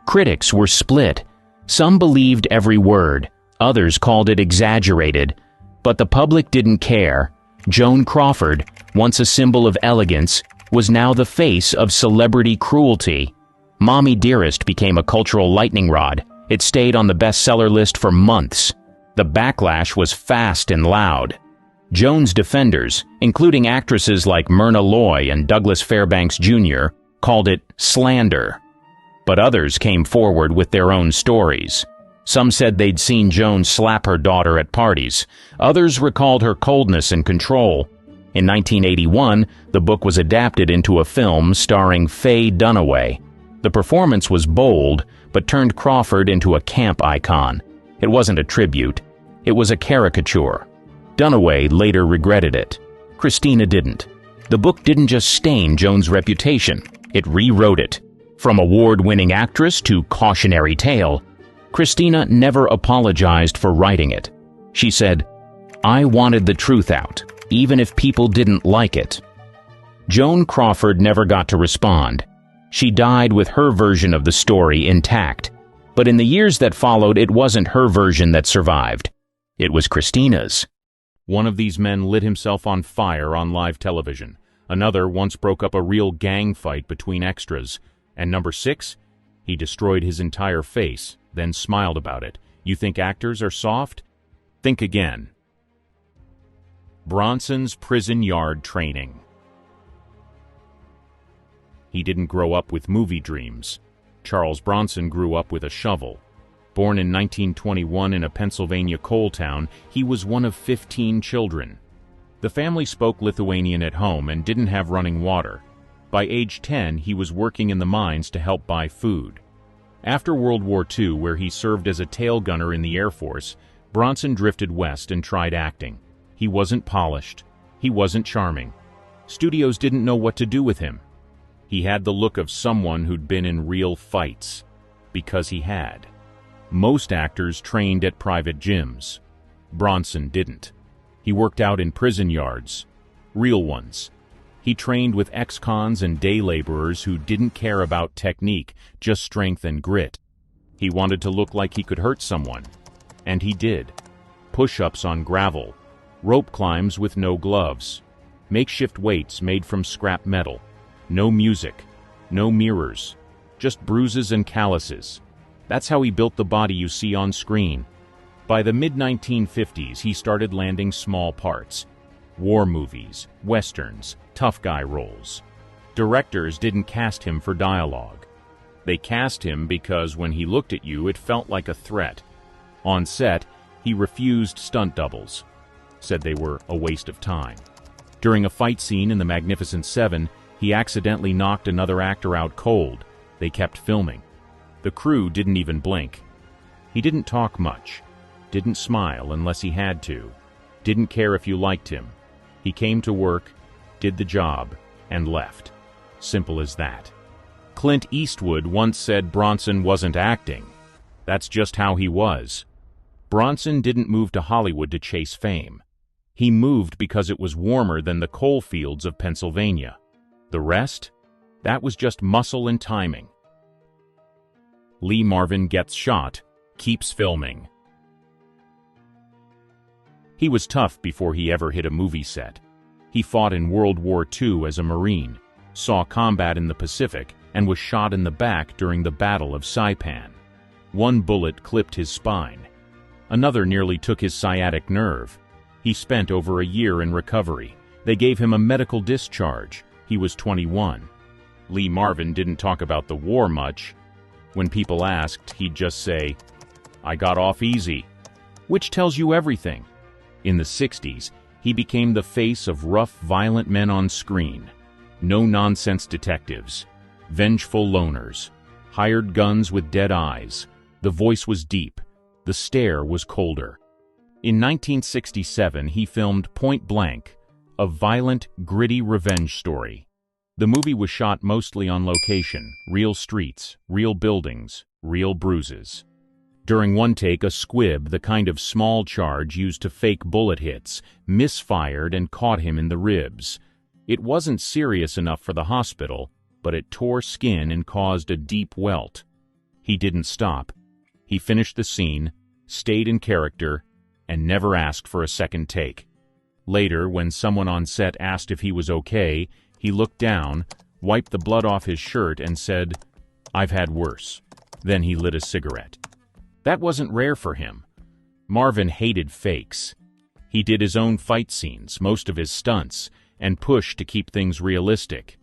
Critics were split. Some believed every word, others called it exaggerated. But the public didn't care. Joan Crawford, once a symbol of elegance, was now the face of celebrity cruelty. Mommy Dearest became a cultural lightning rod. It stayed on the bestseller list for months. The backlash was fast and loud. Joan's defenders, including actresses like Myrna Loy and Douglas Fairbanks Jr., called it slander. But others came forward with their own stories. Some said they'd seen Joan slap her daughter at parties. Others recalled her coldness and control. In 1981, the book was adapted into a film starring Faye Dunaway. The performance was bold, but turned Crawford into a camp icon. It wasn't a tribute. It was a caricature. Dunaway later regretted it. Christina didn't. The book didn't just stain Joan's reputation. It rewrote it. From award-winning actress to cautionary tale, Christina never apologized for writing it. She said, "I wanted the truth out, even if people didn't like it." Joan Crawford never got to respond. She died with her version of the story intact. But in the years that followed, it wasn't her version that survived. It was Christina's. One of these men lit himself on fire on live television. Another once broke up a real gang fight between extras. And number 6, he destroyed his entire face, then smiled about it. You think actors are soft? Think again. Bronson's prison yard training. He didn't grow up with movie dreams. Charles Bronson grew up with a shovel. Born in 1921 in a Pennsylvania coal town, he was one of 15 children. The family spoke Lithuanian at home and didn't have running water. By age 10, he was working in the mines to help buy food. After World War II, where he served as a tail gunner in the Air Force, Bronson drifted west and tried acting. He wasn't polished. He wasn't charming. Studios didn't know what to do with him. He had the look of someone who'd been in real fights. Because he had. Most actors trained at private gyms. Bronson didn't. He worked out in prison yards. Real ones. He trained with ex-cons and day laborers who didn't care about technique, just strength and grit. He wanted to look like he could hurt someone. And he did. Push-ups on gravel. Rope climbs with no gloves. Makeshift weights made from scrap metal. No music. No mirrors. Just bruises and calluses. That's how he built the body you see on screen. By the mid-1950s, he started landing small parts. War movies, westerns, tough guy roles. Directors didn't cast him for dialogue. They cast him because when he looked at you, it felt like a threat. On set, he refused stunt doubles. Said they were a waste of time. During a fight scene in The Magnificent Seven, he accidentally knocked another actor out cold. They kept filming. The crew didn't even blink. He didn't talk much. Didn't smile unless he had to. Didn't care if you liked him. He came to work, did the job, and left. Simple as that. Clint Eastwood once said Bronson wasn't acting. That's just how he was. Bronson didn't move to Hollywood to chase fame. He moved because it was warmer than the coal fields of Pennsylvania. The rest? That was just muscle and timing. Lee Marvin gets shot, keeps filming. He was tough before he ever hit a movie set. He fought in World War II as a Marine, saw combat in the Pacific, and was shot in the back during the Battle of Saipan. One bullet clipped his spine. Another nearly took his sciatic nerve. He spent over a year in recovery. They gave him a medical discharge. He was 21. Lee Marvin didn't talk about the war much. When people asked, he'd just say, "I got off easy," which tells you everything. In the 60s, he became the face of rough, violent men on screen. No-nonsense detectives, vengeful loners, hired guns with dead eyes. The voice was deep. The stare was colder. In 1967, he filmed Point Blank, a violent, gritty revenge story. The movie was shot mostly on location, real streets, real buildings, real bruises. During one take, a squib, the kind of small charge used to fake bullet hits, misfired and caught him in the ribs. It wasn't serious enough for the hospital, but it tore skin and caused a deep welt. He didn't stop. He finished the scene, stayed in character, and never asked for a second take. Later, when someone on set asked if he was okay, he looked down, wiped the blood off his shirt, and said, "I've had worse." Then he lit a cigarette. That wasn't rare for him. Marvin hated fakes. He did his own fight scenes, most of his stunts, and pushed to keep things realistic,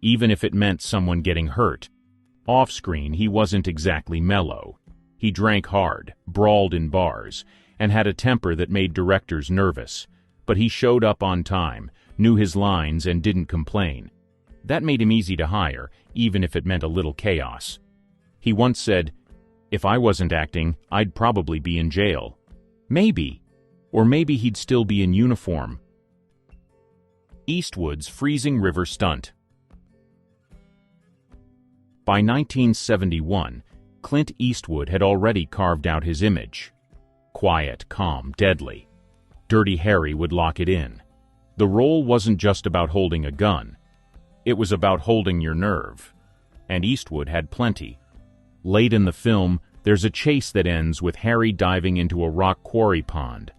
even if it meant someone getting hurt. Off-screen, he wasn't exactly mellow. He drank hard, brawled in bars, and had a temper that made directors nervous. But he showed up on time, knew his lines, and didn't complain. That made him easy to hire, even if it meant a little chaos. He once said, "If I wasn't acting, I'd probably be in jail." Maybe. Or maybe he'd still be in uniform. Eastwood's freezing river stunt. By 1971, Clint Eastwood had already carved out his image. Quiet, calm, deadly. Dirty Harry would lock it in. The role wasn't just about holding a gun. It was about holding your nerve. And Eastwood had plenty. Late in the film, there's a chase that ends with Harry diving into a rock quarry pond.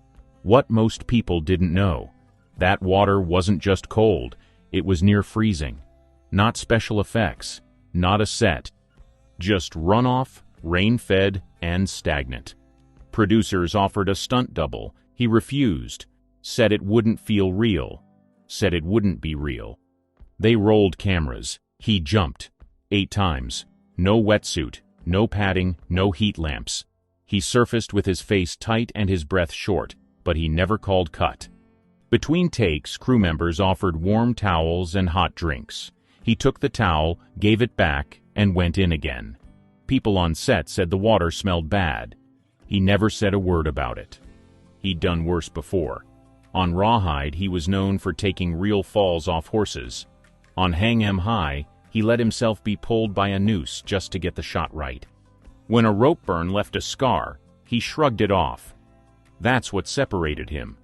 What most people didn't know: that water wasn't just cold, it was near freezing. Not special effects, not a set. Just runoff, rain-fed, and stagnant. Producers offered a stunt double. He refused. Said it wouldn't feel real. Said it wouldn't be real. They rolled cameras. He jumped. 8 times. No wetsuit, no padding, no heat lamps. He surfaced with his face tight and his breath short, but he never called cut. Between takes, crew members offered warm towels and hot drinks. He took the towel, gave it back, and went in again. People on set said the water smelled bad. He never said a word about it. He'd done worse before. On Rawhide, he was known for taking real falls off horses. On Hang 'Em High, he let himself be pulled by a noose just to get the shot right. When a rope burn left a scar, he shrugged it off. That's what separated him.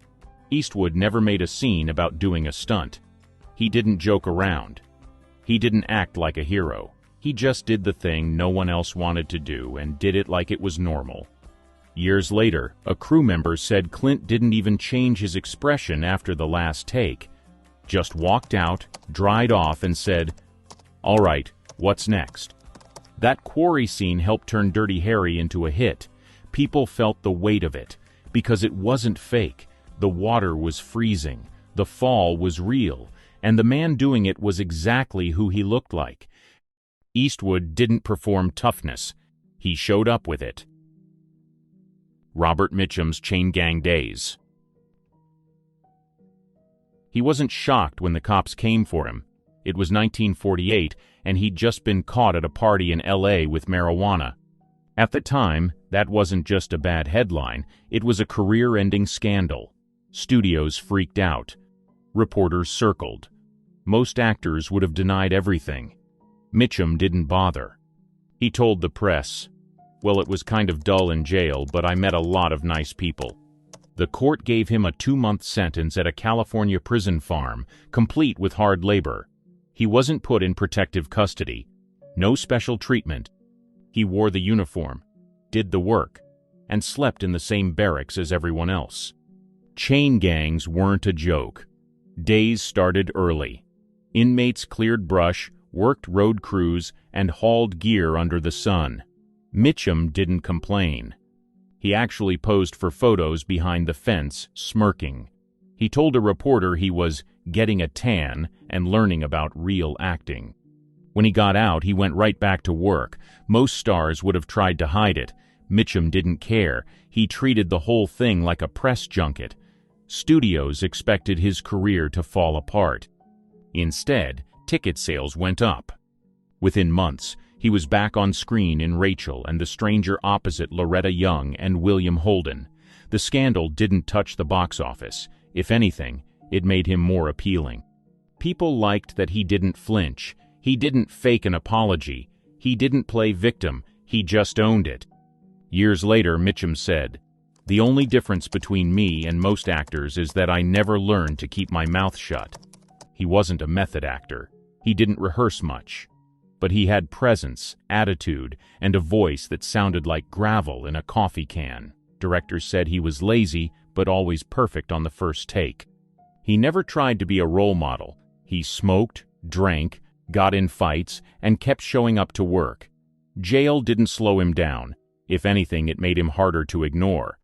Eastwood never made a scene about doing a stunt. He didn't joke around. He didn't act like a hero. He just did the thing no one else wanted to do and did it like it was normal. Years later, a crew member said Clint didn't even change his expression after the last take. Just walked out, dried off, and said, "All right, what's next?" That quarry scene helped turn Dirty Harry into a hit. People felt the weight of it, because it wasn't fake. The water was freezing, the fall was real, and the man doing it was exactly who he looked like. Eastwood didn't perform toughness. He showed up with it. Robert Mitchum's Chain Gang Days. He wasn't shocked when the cops came for him. It was 1948, and he'd just been caught at a party in LA with marijuana. At the time, that wasn't just a bad headline, it was a career-ending scandal. Studios freaked out. Reporters circled. Most actors would have denied everything. Mitchum didn't bother. He told the press, "Well, it was kind of dull in jail, but I met a lot of nice people." The court gave him a 2-month sentence at a California prison farm, complete with hard labor. He wasn't put in protective custody. No special treatment. He wore the uniform, did the work, and slept in the same barracks as everyone else. Chain gangs weren't a joke. Days started early. Inmates cleared brush, worked road crews, and hauled gear under the sun. Mitchum didn't complain. He actually posed for photos behind the fence, smirking. He told a reporter he was getting a tan and learning about real acting. When he got out, he went right back to work. Most stars would have tried to hide it. Mitchum didn't care. He treated the whole thing like a press junket. Studios expected his career to fall apart. Instead, ticket sales went up. Within months, he was back on screen in Rachel and the stranger opposite Loretta Young and William Holden. The scandal didn't touch the box office. If anything, it made him more appealing. People liked that he didn't flinch. He didn't fake an apology. He didn't play victim. He just owned it. Years later, Mitchum said, "The only difference between me and most actors is that I never learned to keep my mouth shut." He wasn't a method actor. He didn't rehearse much. But he had presence, attitude, and a voice that sounded like gravel in a coffee can. Directors said he was lazy, but always perfect on the first take. He never tried to be a role model. He smoked, drank, got in fights, and kept showing up to work. Jail didn't slow him down. If anything, it made him harder to ignore.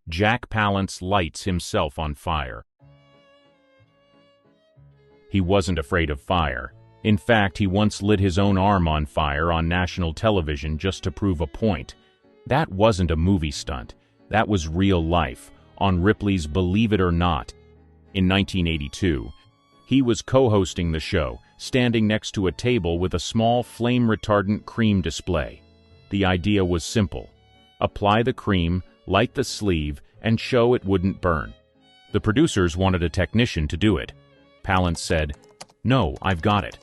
Jack Palance lights himself on fire. He wasn't afraid of fire. In fact, he once lit his own arm on fire on national television just to prove a point. That wasn't a movie stunt. That was real life, on Ripley's Believe It or Not. In 1982, he was co-hosting the show, standing next to a table with a small flame-retardant cream display. The idea was simple. Apply the cream, light the sleeve, and show it wouldn't burn. The producers wanted a technician to do it. Palance said, "No, I've got it."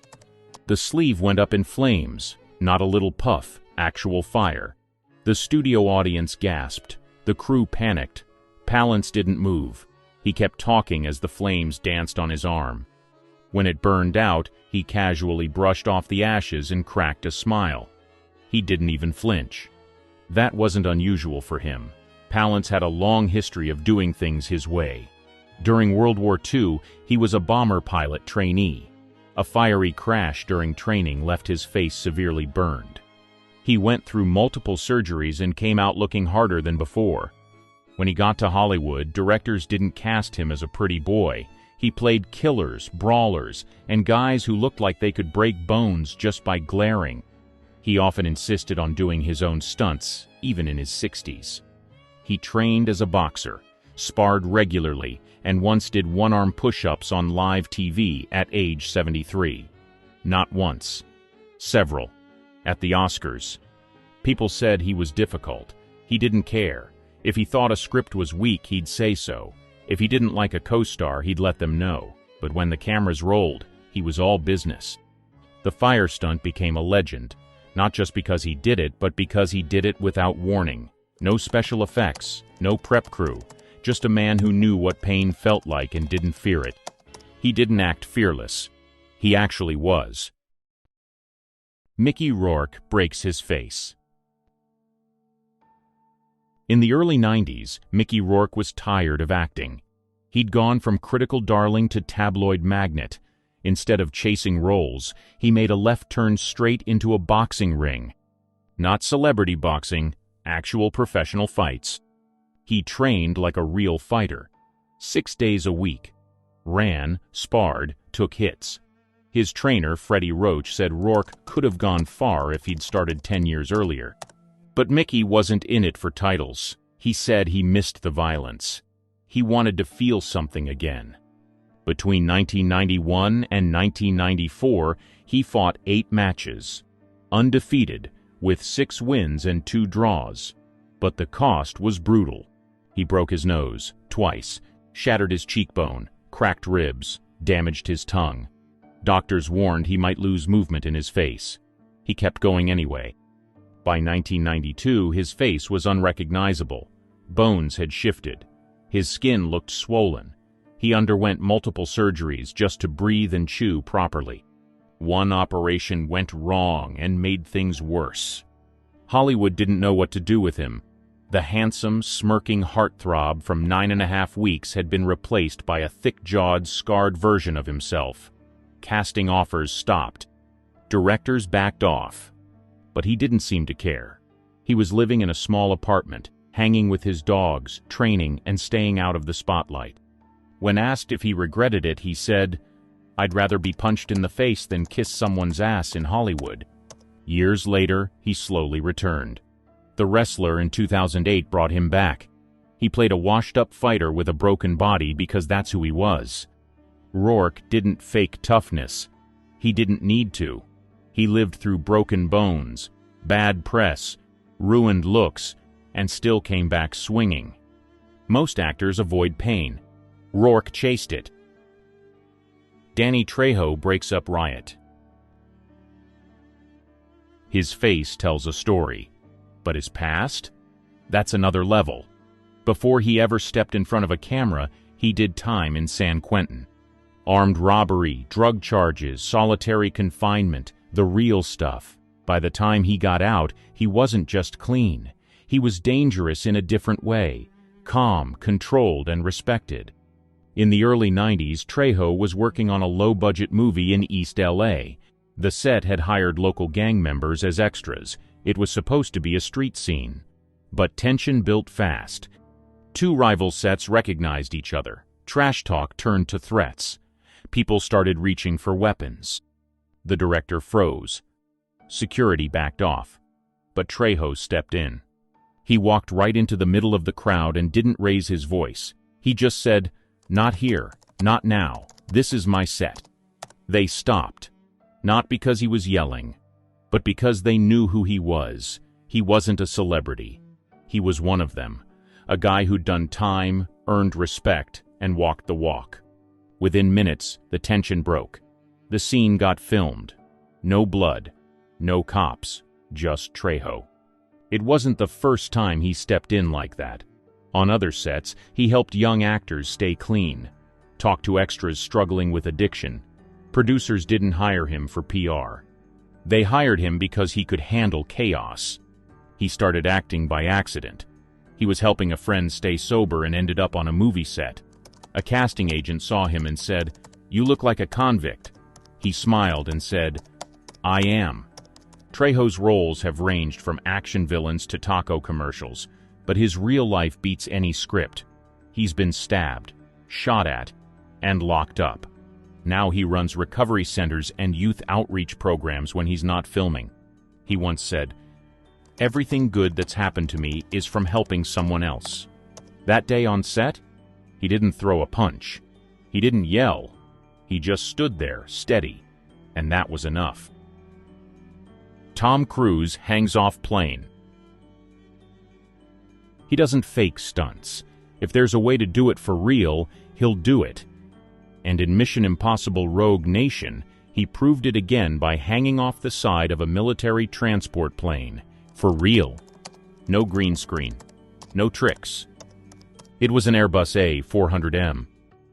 The sleeve went up in flames, not a little puff, actual fire. The studio audience gasped. The crew panicked. Palance didn't move. He kept talking as the flames danced on his arm. When it burned out, he casually brushed off the ashes and cracked a smile. He didn't even flinch. That wasn't unusual for him. Palance had a long history of doing things his way. During World War II, he was a bomber pilot trainee. A fiery crash during training left his face severely burned. He went through multiple surgeries and came out looking harder than before. When he got to Hollywood, directors didn't cast him as a pretty boy. He played killers, brawlers, and guys who looked like they could break bones just by glaring. He often insisted on doing his own stunts, even in his 60s. He trained as a boxer, sparred regularly, and once did one-arm push-ups on live TV at age 73. Not once. Several. At the Oscars. People said he was difficult. He didn't care. If he thought a script was weak, he'd say so. If he didn't like a co-star, he'd let them know. But when the cameras rolled, he was all business. The fire stunt became a legend, not just because he did it, but because he did it without warning. No special effects, no prep crew, just a man who knew what pain felt like and didn't fear it. He didn't act fearless. He actually was. Mickey Rourke breaks his face. In the early 90s, Mickey Rourke was tired of acting. He'd gone from critical darling to tabloid magnet. Instead of chasing roles, he made a left turn straight into a boxing ring. Not celebrity boxing, actual professional fights. He trained like a real fighter. 6 days a week. Ran, sparred, took hits. His trainer, Freddie Roach, said Rourke could have gone far if he'd started 10 years earlier. But Mickey wasn't in it for titles. He said he missed the violence. He wanted to feel something again. Between 1991 and 1994, he fought 8 matches. Undefeated, with 6 wins and 2 draws. But the cost was brutal. He broke his nose, twice, shattered his cheekbone, cracked ribs, damaged his tongue. Doctors warned he might lose movement in his face. He kept going anyway. By 1992, his face was unrecognizable. Bones had shifted. His skin looked swollen. He underwent multiple surgeries just to breathe and chew properly. One operation went wrong and made things worse. Hollywood didn't know what to do with him. The handsome, smirking heartthrob from 9.5 weeks had been replaced by a thick-jawed, scarred version of himself. casting offers stopped. Directors backed off. But he didn't seem to care. He was living in a small apartment, hanging with his dogs, training, and staying out of the spotlight. When asked if he regretted it, he said, "I'd rather be punched in the face than kiss someone's ass in Hollywood." Years later, he slowly returned. The Wrestler in 2008 brought him back. He played a washed-up fighter with a broken body because that's who he was. Rourke didn't fake toughness. He didn't need to. He lived through broken bones, bad press, ruined looks, and still came back swinging. Most actors avoid pain. Rourke chased it. Danny Trejo breaks up riot. His face tells a story, but his past? That's another level. Before he ever stepped in front of a camera, he did time in San Quentin. Armed robbery, drug charges, solitary confinement, the real stuff. By the time he got out, he wasn't just clean. He was dangerous in a different way, calm, controlled, and respected. In the early 90s, Trejo was working on a low-budget movie in East LA. The set had hired local gang members as extras. It was supposed to be a street scene. But tension built fast. Two rival sets recognized each other. Trash talk turned to threats. People started reaching for weapons. The director froze. Security backed off. But Trejo stepped in. He walked right into the middle of the crowd and didn't raise his voice. He just said, "Not here, not now. This is my set." They stopped. Not because he was yelling, but because they knew who he was. He wasn't a celebrity. He was one of them. A guy who'd done time, earned respect, and walked the walk. Within minutes, the tension broke. The scene got filmed. No blood, no cops, just Trejo. It wasn't the first time he stepped in like that. On other sets, he helped young actors stay clean, talked to extras struggling with addiction. Producers didn't hire him for PR. They hired him because he could handle chaos. He started acting by accident. He was helping a friend stay sober and ended up on a movie set. A casting agent saw him and said, "You look like a convict." He smiled and said, "I am." Trejo's roles have ranged from action villains to taco commercials, but his real life beats any script. He's been stabbed, shot at, and locked up. Now he runs recovery centers and youth outreach programs when he's not filming. He once said, "Everything good that's happened to me is from helping someone else." That day on set, he didn't throw a punch. He didn't yell. He just stood there, steady, and that was enough. Tom Cruise hangs off plane. He doesn't fake stunts. If there's a way to do it for real, he'll do it. And in Mission Impossible Rogue Nation, he proved it again by hanging off the side of a military transport plane. For real. No green screen. No tricks. It was an Airbus A400M,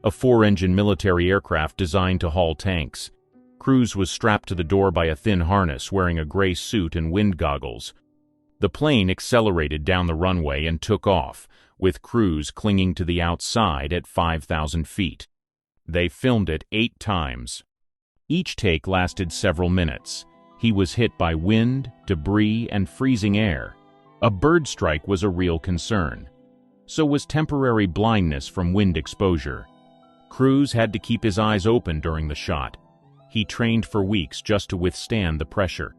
a four-engine military aircraft designed to haul tanks. Cruise was strapped to the door by a thin harness, wearing a gray suit and wind goggles. The plane accelerated down the runway and took off, with Cruise clinging to the outside at 5,000 feet. They filmed it 8 times. Each take lasted several minutes. He was hit by wind, debris, and freezing air. A bird strike was a real concern. So was temporary blindness from wind exposure. Cruise had to keep his eyes open during the shot. He trained for weeks just to withstand the pressure.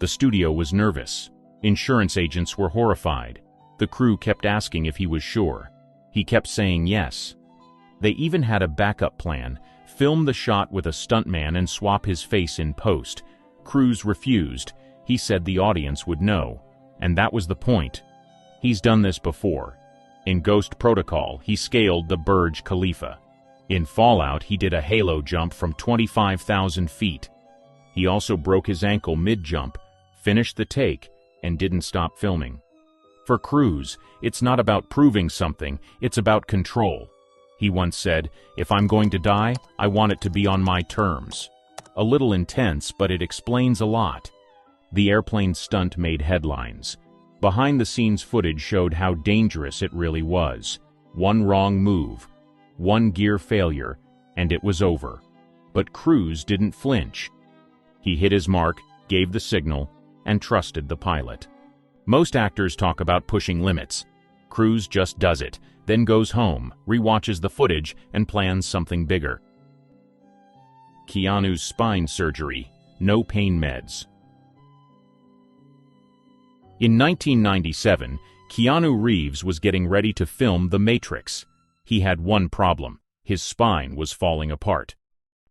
The studio was nervous. Insurance agents were horrified. The crew kept asking if he was sure. He kept saying yes. They even had a backup plan, film the shot with a stuntman and swap his face in post. Cruise refused. He said the audience would know. And that was the point. He's done this before. In Ghost Protocol, he scaled the Burj Khalifa. In Fallout, he did a halo jump from 25,000 feet. He also broke his ankle mid-jump, finished the take, and didn't stop filming. For Cruise, it's not about proving something, it's about control. He once said, "If I'm going to die, I want it to be on my terms." A little intense, but it explains a lot. The airplane stunt made headlines. Behind-the-scenes footage showed how dangerous it really was. One wrong move, one gear failure, and it was over. But Cruise didn't flinch. He hit his mark, gave the signal, and trusted the pilot. Most actors talk about pushing limits. Cruise just does it, then goes home, rewatches the footage, and plans something bigger. Keanu's spine surgery, no pain meds. In 1997, Keanu Reeves was getting ready to film The Matrix. He had one problem: his spine was falling apart.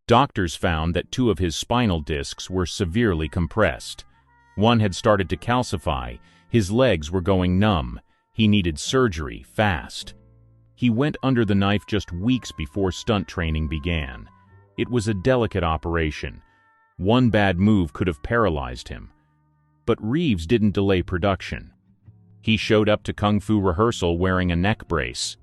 Doctors found that 2 of his spinal discs were severely compressed. One had started to calcify, his legs were going numb, he needed surgery fast. He went under the knife just weeks before stunt training began. It was a delicate operation. One bad move could have paralyzed him. But Reeves didn't delay production. He showed up to Kung Fu rehearsal wearing a neck brace.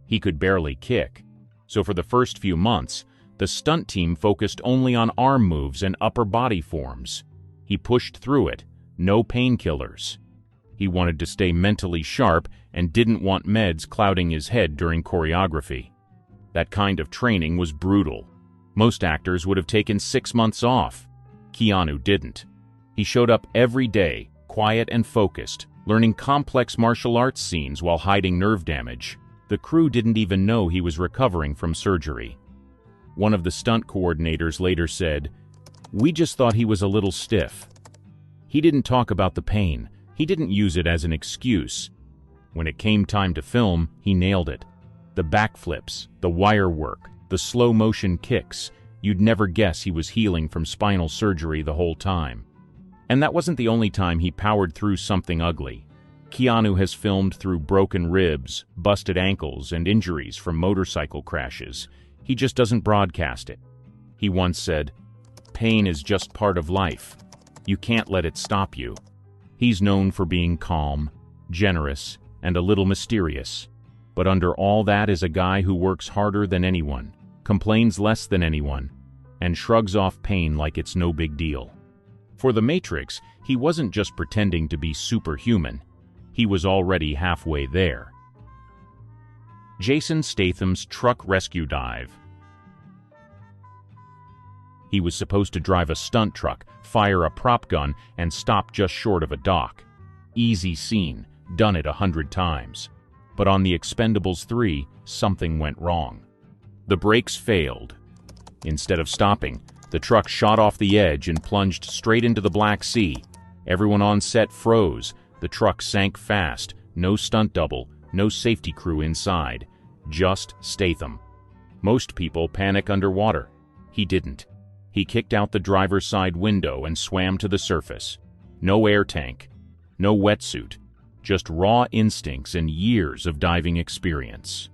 He could barely kick, so for the first few months, the stunt team focused only on arm moves and upper body forms. He pushed through it, no painkillers. He wanted to stay mentally sharp and didn't want meds clouding his head during choreography. That kind of training was brutal. Most actors would have taken 6 months off. Keanu didn't. He showed up every day, quiet and focused, learning complex martial arts scenes while hiding nerve damage. The crew didn't even know he was recovering from surgery. One of the stunt coordinators later said, "We just thought he was a little stiff." He didn't talk about the pain. He didn't use it as an excuse. When it came time to film, he nailed it. The backflips, the wire work, the slow-motion kicks. You'd never guess he was healing from spinal surgery the whole time. And that wasn't the only time he powered through something ugly. Keanu has filmed through broken ribs, busted ankles, and injuries from motorcycle crashes. He just doesn't broadcast it. He once said, "Pain is just part of life. You can't let it stop you." He's known for being calm, generous, and a little mysterious. But under all that is a guy who works harder than anyone, complains less than anyone, and shrugs off pain like it's no big deal. For The Matrix, he wasn't just pretending to be superhuman. He was already halfway there. Jason Statham's truck rescue dive. He was supposed to drive a stunt truck, fire a prop gun, and stop just short of a dock. Easy scene, done it 100 times. But on The Expendables 3, something went wrong. The brakes failed. Instead of stopping, the truck shot off the edge and plunged straight into the Black Sea. Everyone on set froze. The truck sank fast. No stunt double, no safety crew inside. Just Statham. Most people panic underwater. He didn't. He kicked out the driver's side window and swam to the surface. No air tank, no wetsuit, just raw instincts and years of diving experience.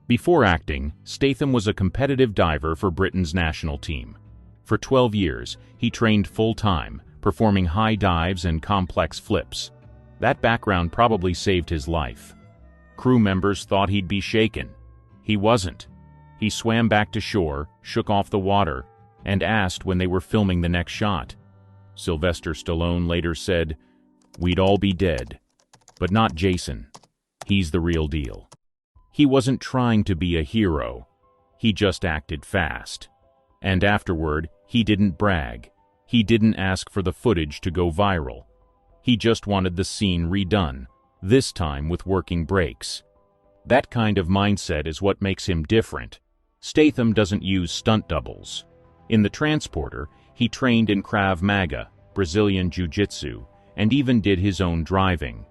Before acting, Statham was a competitive diver for Britain's national team. For 12 years, he trained full-time, performing high dives and complex flips. That background probably saved his life. Crew members thought he'd be shaken. He wasn't. He swam back to shore, shook off the water, and asked when they were filming the next shot. Sylvester Stallone later said, "We'd all be dead. But not Jason. He's the real deal." He wasn't trying to be a hero. He just acted fast. And afterward, he didn't brag. He didn't ask for the footage to go viral. He just wanted the scene redone, this time with working breaks. That kind of mindset is what makes him different. Statham doesn't use stunt doubles. In The Transporter, he trained in Krav Maga, Brazilian Jiu-Jitsu, and even did his own driving.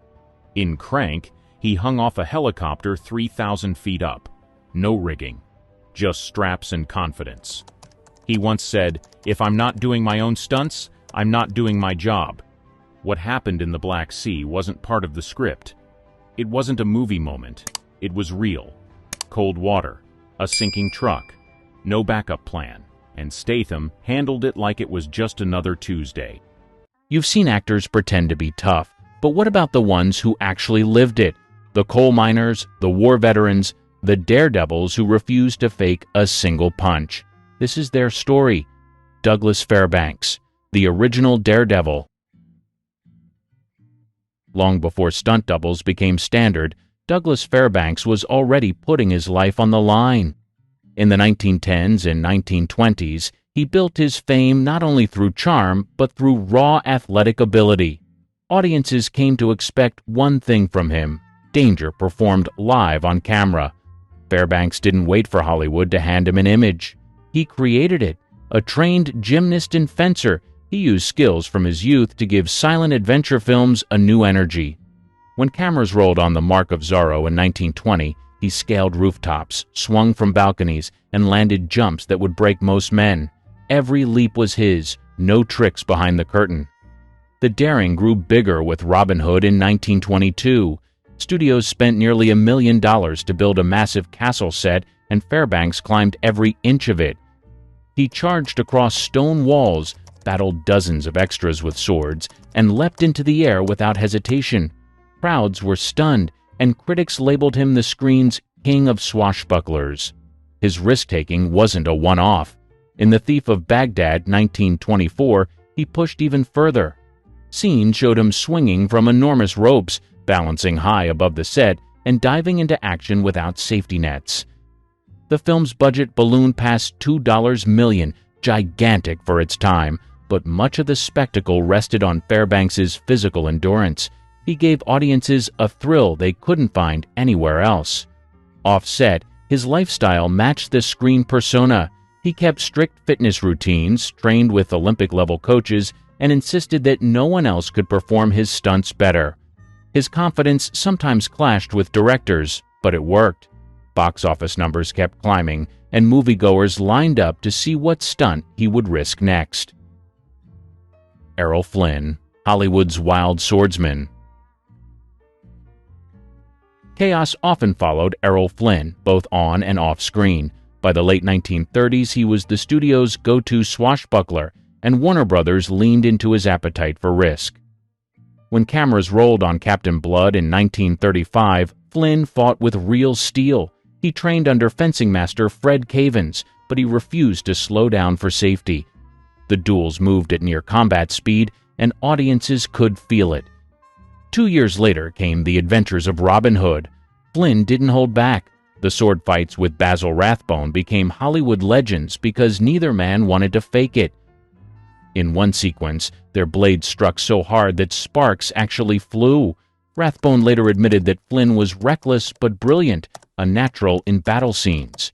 In Crank, he hung off a helicopter 3,000 feet up. No rigging, just straps and confidence. He once said, "If I'm not doing my own stunts, I'm not doing my job." What happened in the Black Sea wasn't part of the script. It wasn't a movie moment. It was real. Cold water, a sinking truck, no backup plan, and Statham handled it like it was just another Tuesday. You've seen actors pretend to be tough, but what about the ones who actually lived it? The coal miners, the war veterans, the daredevils who refused to fake a single punch. This is their story. Douglas Fairbanks, the original daredevil. Long before stunt doubles became standard, Douglas Fairbanks was already putting his life on the line. In the 1910s and 1920s, He built his fame not only through charm, but through raw athletic ability. Audiences came to expect one thing from him: danger performed live on camera. Fairbanks didn't wait for Hollywood to hand him an image. He created it. A trained gymnast and fencer, he used skills from his youth to give silent adventure films a new energy. When cameras rolled on The Mark of Zorro in 1920, he scaled rooftops, swung from balconies, and landed jumps that would break most men. Every leap was his, no tricks behind the curtain. The daring grew bigger with Robin Hood in 1922. Studios spent nearly $1 million to build a massive castle set, and Fairbanks climbed every inch of it. He charged across stone walls, battled dozens of extras with swords, and leapt into the air without hesitation. Crowds were stunned, and critics labeled him the screen's king of swashbucklers. His risk-taking wasn't a one-off. In The Thief of Baghdad, 1924, he pushed even further. Scenes showed him swinging from enormous ropes, balancing high above the set, and diving into action without safety nets. The film's budget ballooned past $2 million, gigantic for its time, but much of the spectacle rested on Fairbanks's physical endurance. He gave audiences a thrill they couldn't find anywhere else. Off-set, his lifestyle matched the screen persona. He kept strict fitness routines, trained with Olympic-level coaches, and insisted that no one else could perform his stunts better. His confidence sometimes clashed with directors, but it worked. Box office numbers kept climbing, and moviegoers lined up to see what stunt he would risk next. Errol Flynn, Hollywood's wild swordsman. Chaos often followed Errol Flynn, both on and off screen. By the late 1930s, he was the studio's go-to swashbuckler, and Warner Brothers leaned into his appetite for risk. When cameras rolled on Captain Blood in 1935, Flynn fought with real steel. He trained under fencing master Fred Cavens, but he refused to slow down for safety. The duels moved at near combat speed, and audiences could feel it. 2 years later came The Adventures of Robin Hood. Flynn didn't hold back. The sword fights with Basil Rathbone became Hollywood legends because neither man wanted to fake it. In one sequence, their blades struck so hard that sparks actually flew. Rathbone later admitted that Flynn was reckless but brilliant, a natural in battle scenes.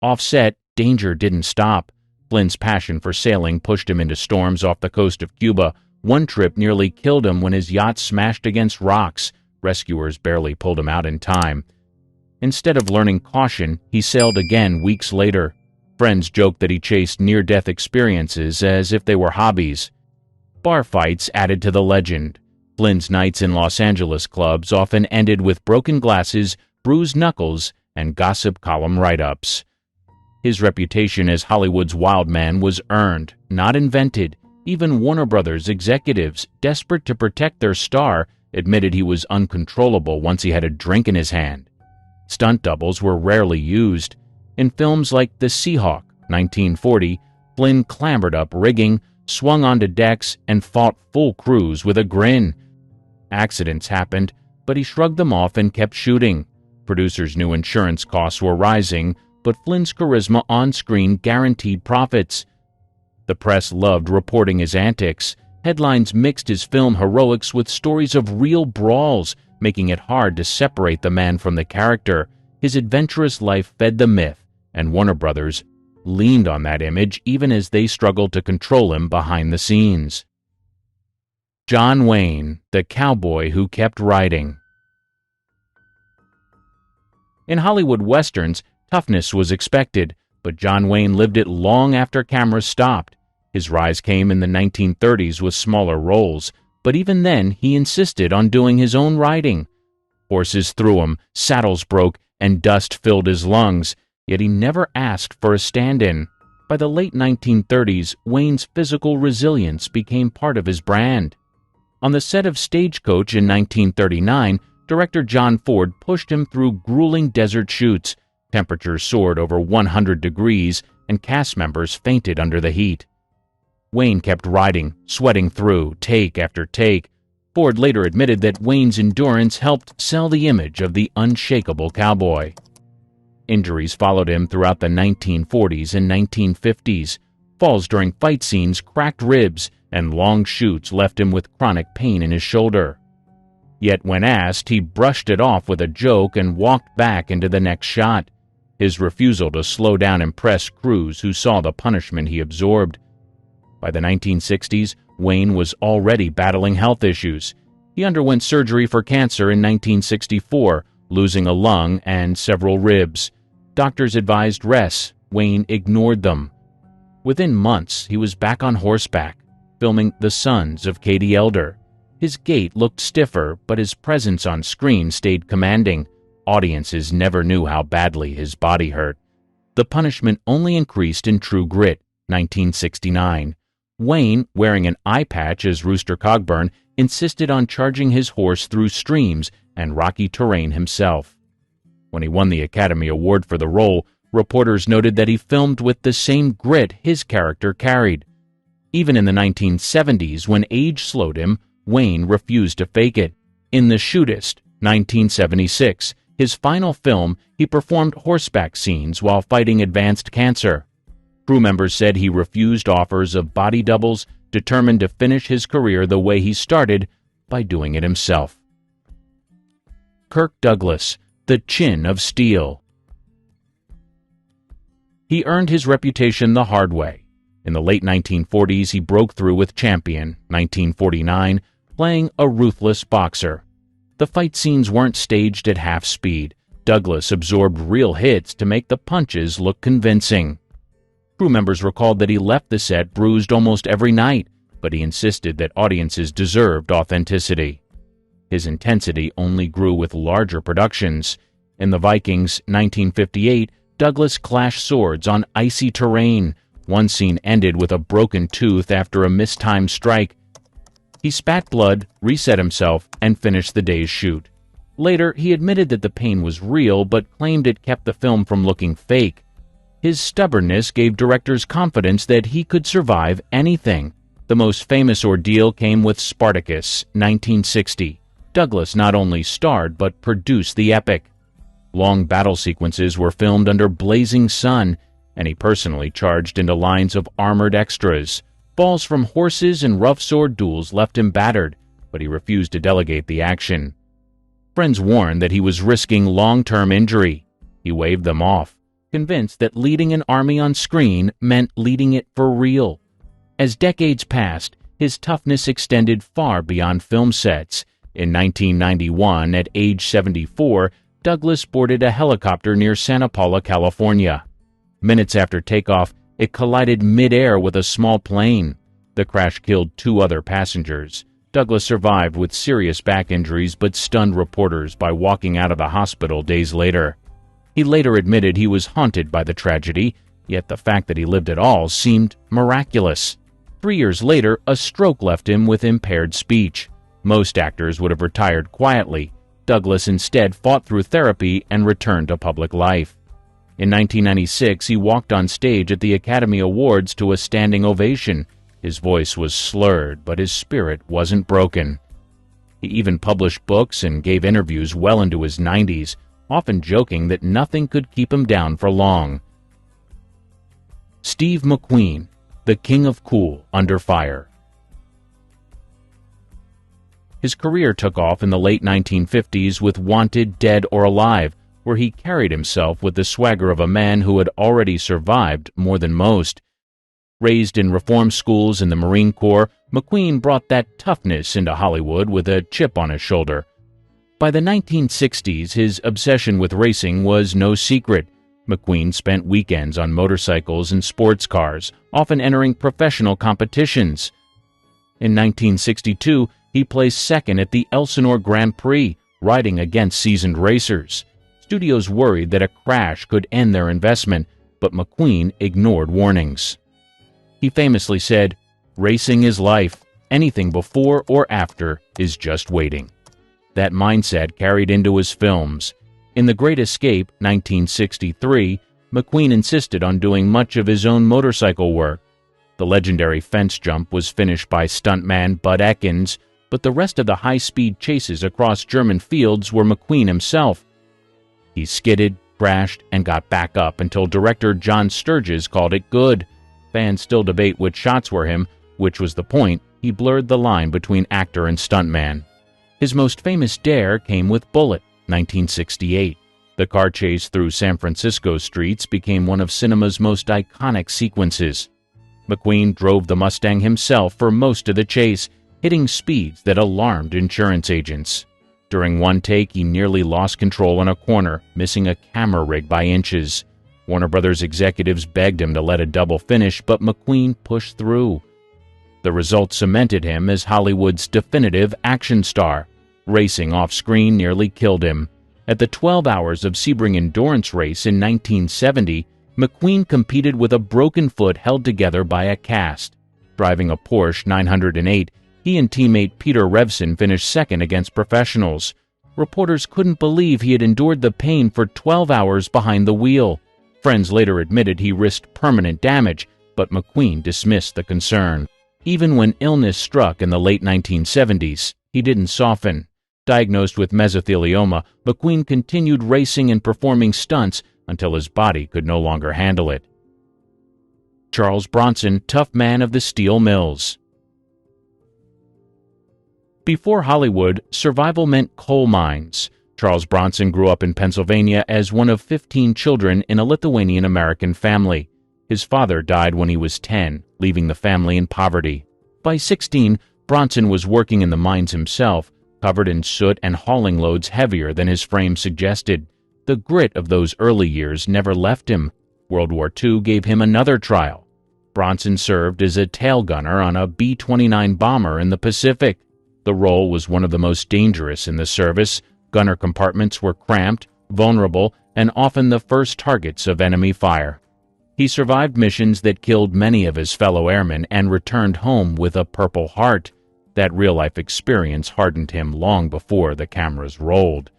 Offset, danger didn't stop. Flynn's passion for sailing pushed him into storms off the coast of Cuba. One trip nearly killed him when his yacht smashed against rocks. Rescuers barely pulled him out in time. Instead of learning caution, he sailed again weeks later. Friends joked that he chased near-death experiences as if they were hobbies. Bar fights added to the legend. Flynn's nights in Los Angeles clubs often ended with broken glasses, bruised knuckles, and gossip column write-ups. His reputation as Hollywood's wild man was earned, not invented. Even Warner Brothers executives, desperate to protect their star, admitted he was uncontrollable once he had a drink in his hand. Stunt doubles were rarely used. In films like The Seahawk, 1940, Flynn clambered up rigging, swung onto decks, and fought full crews with a grin. Accidents happened, but he shrugged them off and kept shooting. Producers knew insurance costs were rising, but Flynn's charisma on-screen guaranteed profits. The press loved reporting his antics. Headlines mixed his film heroics with stories of real brawls, making it hard to separate the man from the character. His adventurous life fed the myth, and Warner Brothers leaned on that image even as they struggled to control him behind the scenes. John Wayne, the cowboy who kept riding. In Hollywood westerns, toughness was expected, but John Wayne lived it long after cameras stopped. His rise came in the 1930s with smaller roles, but even then he insisted on doing his own riding. Horses threw him, saddles broke, and dust filled his lungs, yet he never asked for a stand-in. By the late 1930s, Wayne's physical resilience became part of his brand. On the set of Stagecoach in 1939, director John Ford pushed him through grueling desert shoots. Temperatures soared over 100 degrees, and cast members fainted under the heat. Wayne kept riding, sweating through, take after take. Ford later admitted that Wayne's endurance helped sell the image of the unshakable cowboy. Injuries followed him throughout the 1940s and 1950s. Falls during fight scenes cracked ribs, and long shoots left him with chronic pain in his shoulder. Yet when asked, he brushed it off with a joke and walked back into the next shot. His refusal to slow down impressed crews who saw the punishment he absorbed. By the 1960s, Wayne was already battling health issues. He underwent surgery for cancer in 1964, losing a lung and several ribs. Doctors advised rest. Wayne ignored them. Within months, he was back on horseback, filming The Sons of Katie Elder. His gait looked stiffer, but his presence on screen stayed commanding. Audiences never knew how badly his body hurt. The punishment only increased in True Grit, 1969. Wayne, wearing an eye patch as Rooster Cogburn, insisted on charging his horse through streams and rocky terrain himself. When he won the Academy Award for the role, reporters noted that he filmed with the same grit his character carried. Even in the 1970s, when age slowed him, Wayne refused to fake it. In The Shootist, 1976, his final film, he performed horseback scenes while fighting advanced cancer. Crew members said he refused offers of body doubles, determined to finish his career the way he started, by doing it himself. Kirk Douglas, the Chin of Steel. He earned his reputation the hard way. In the late 1940s, he broke through with Champion, 1949, playing a ruthless boxer. The fight scenes weren't staged at half speed. Douglas absorbed real hits to make the punches look convincing. Crew members recalled that he left the set bruised almost every night, but he insisted that audiences deserved authenticity. His intensity only grew with larger productions. In The Vikings, 1958, Douglas clashed swords on icy terrain. One scene ended with a broken tooth after a mistimed strike. He spat blood, reset himself, and finished the day's shoot. Later, he admitted that the pain was real, but claimed it kept the film from looking fake. His stubbornness gave directors confidence that he could survive anything. The most famous ordeal came with Spartacus, 1960. Douglas not only starred but produced the epic. Long battle sequences were filmed under blazing sun, and he personally charged into lines of armored extras. Falls from horses and rough sword duels left him battered, but he refused to delegate the action. Friends warned that he was risking long-term injury. He waved them off, convinced that leading an army on screen meant leading it for real. As decades passed, his toughness extended far beyond film sets. In 1991, at age 74, Douglas boarded a helicopter near Santa Paula, California. Minutes after takeoff, it collided mid-air with a small plane. The crash killed 2 other passengers. Douglas survived with serious back injuries but stunned reporters by walking out of the hospital days later. He later admitted he was haunted by the tragedy, yet the fact that he lived at all seemed miraculous. 3 years later, a stroke left him with impaired speech. Most actors would have retired quietly. Douglas instead fought through therapy and returned to public life. In 1996, he walked on stage at the Academy Awards to a standing ovation. His voice was slurred, but his spirit wasn't broken. He even published books and gave interviews well into his 90s, often joking that nothing could keep him down for long. Steve McQueen, the King of Cool Under Fire. His career took off in the late 1950s with Wanted, Dead or Alive, where he carried himself with the swagger of a man who had already survived more than most. Raised in reform schools in the Marine Corps, McQueen brought that toughness into Hollywood with a chip on his shoulder. By the 1960s, his obsession with racing was no secret. McQueen spent weekends on motorcycles and sports cars, often entering professional competitions. In 1962, he placed second at the Elsinore Grand Prix, riding against seasoned racers. Studios worried that a crash could end their investment, but McQueen ignored warnings. He famously said, "Racing is life. Anything before or after is just waiting." That mindset carried into his films. In The Great Escape, 1963, McQueen insisted on doing much of his own motorcycle work. The legendary fence jump was finished by stuntman Bud Ekins, but the rest of the high-speed chases across German fields were McQueen himself. He skidded, crashed, and got back up until director John Sturges called it good. Fans still debate which shots were him, which was the point. He blurred the line between actor and stuntman. His most famous dare came with Bullitt, 1968. The car chase through San Francisco streets became one of cinema's most iconic sequences. McQueen drove the Mustang himself for most of the chase, hitting speeds that alarmed insurance agents. During one take, he nearly lost control in a corner, missing a camera rig by inches. Warner Brothers executives begged him to let a double finish, but McQueen pushed through. The result cemented him as Hollywood's definitive action star. Racing off-screen nearly killed him. At the 12 Hours of Sebring endurance race in 1970, McQueen competed with a broken foot held together by a cast. Driving a Porsche 908, he and teammate Peter Revson finished second against professionals. Reporters couldn't believe he had endured the pain for 12 hours behind the wheel. Friends later admitted he risked permanent damage, but McQueen dismissed the concern. Even when illness struck in the late 1970s, he didn't soften. Diagnosed with mesothelioma, McQueen continued racing and performing stunts until his body could no longer handle it. Charles Bronson, tough man of the steel mills. Before Hollywood, survival meant coal mines. Charles Bronson grew up in Pennsylvania as one of 15 children in a Lithuanian-American family. His father died when he was 10, leaving the family in poverty. By 16, Bronson was working in the mines himself, covered in soot and hauling loads heavier than his frame suggested. The grit of those early years never left him. World War II gave him another trial. Bronson served as a tail gunner on a B-29 bomber in the Pacific. The role was one of the most dangerous in the service. Gunner compartments were cramped, vulnerable, and often the first targets of enemy fire. He survived missions that killed many of his fellow airmen and returned home with a Purple Heart. That real-life experience hardened him long before the cameras rolled.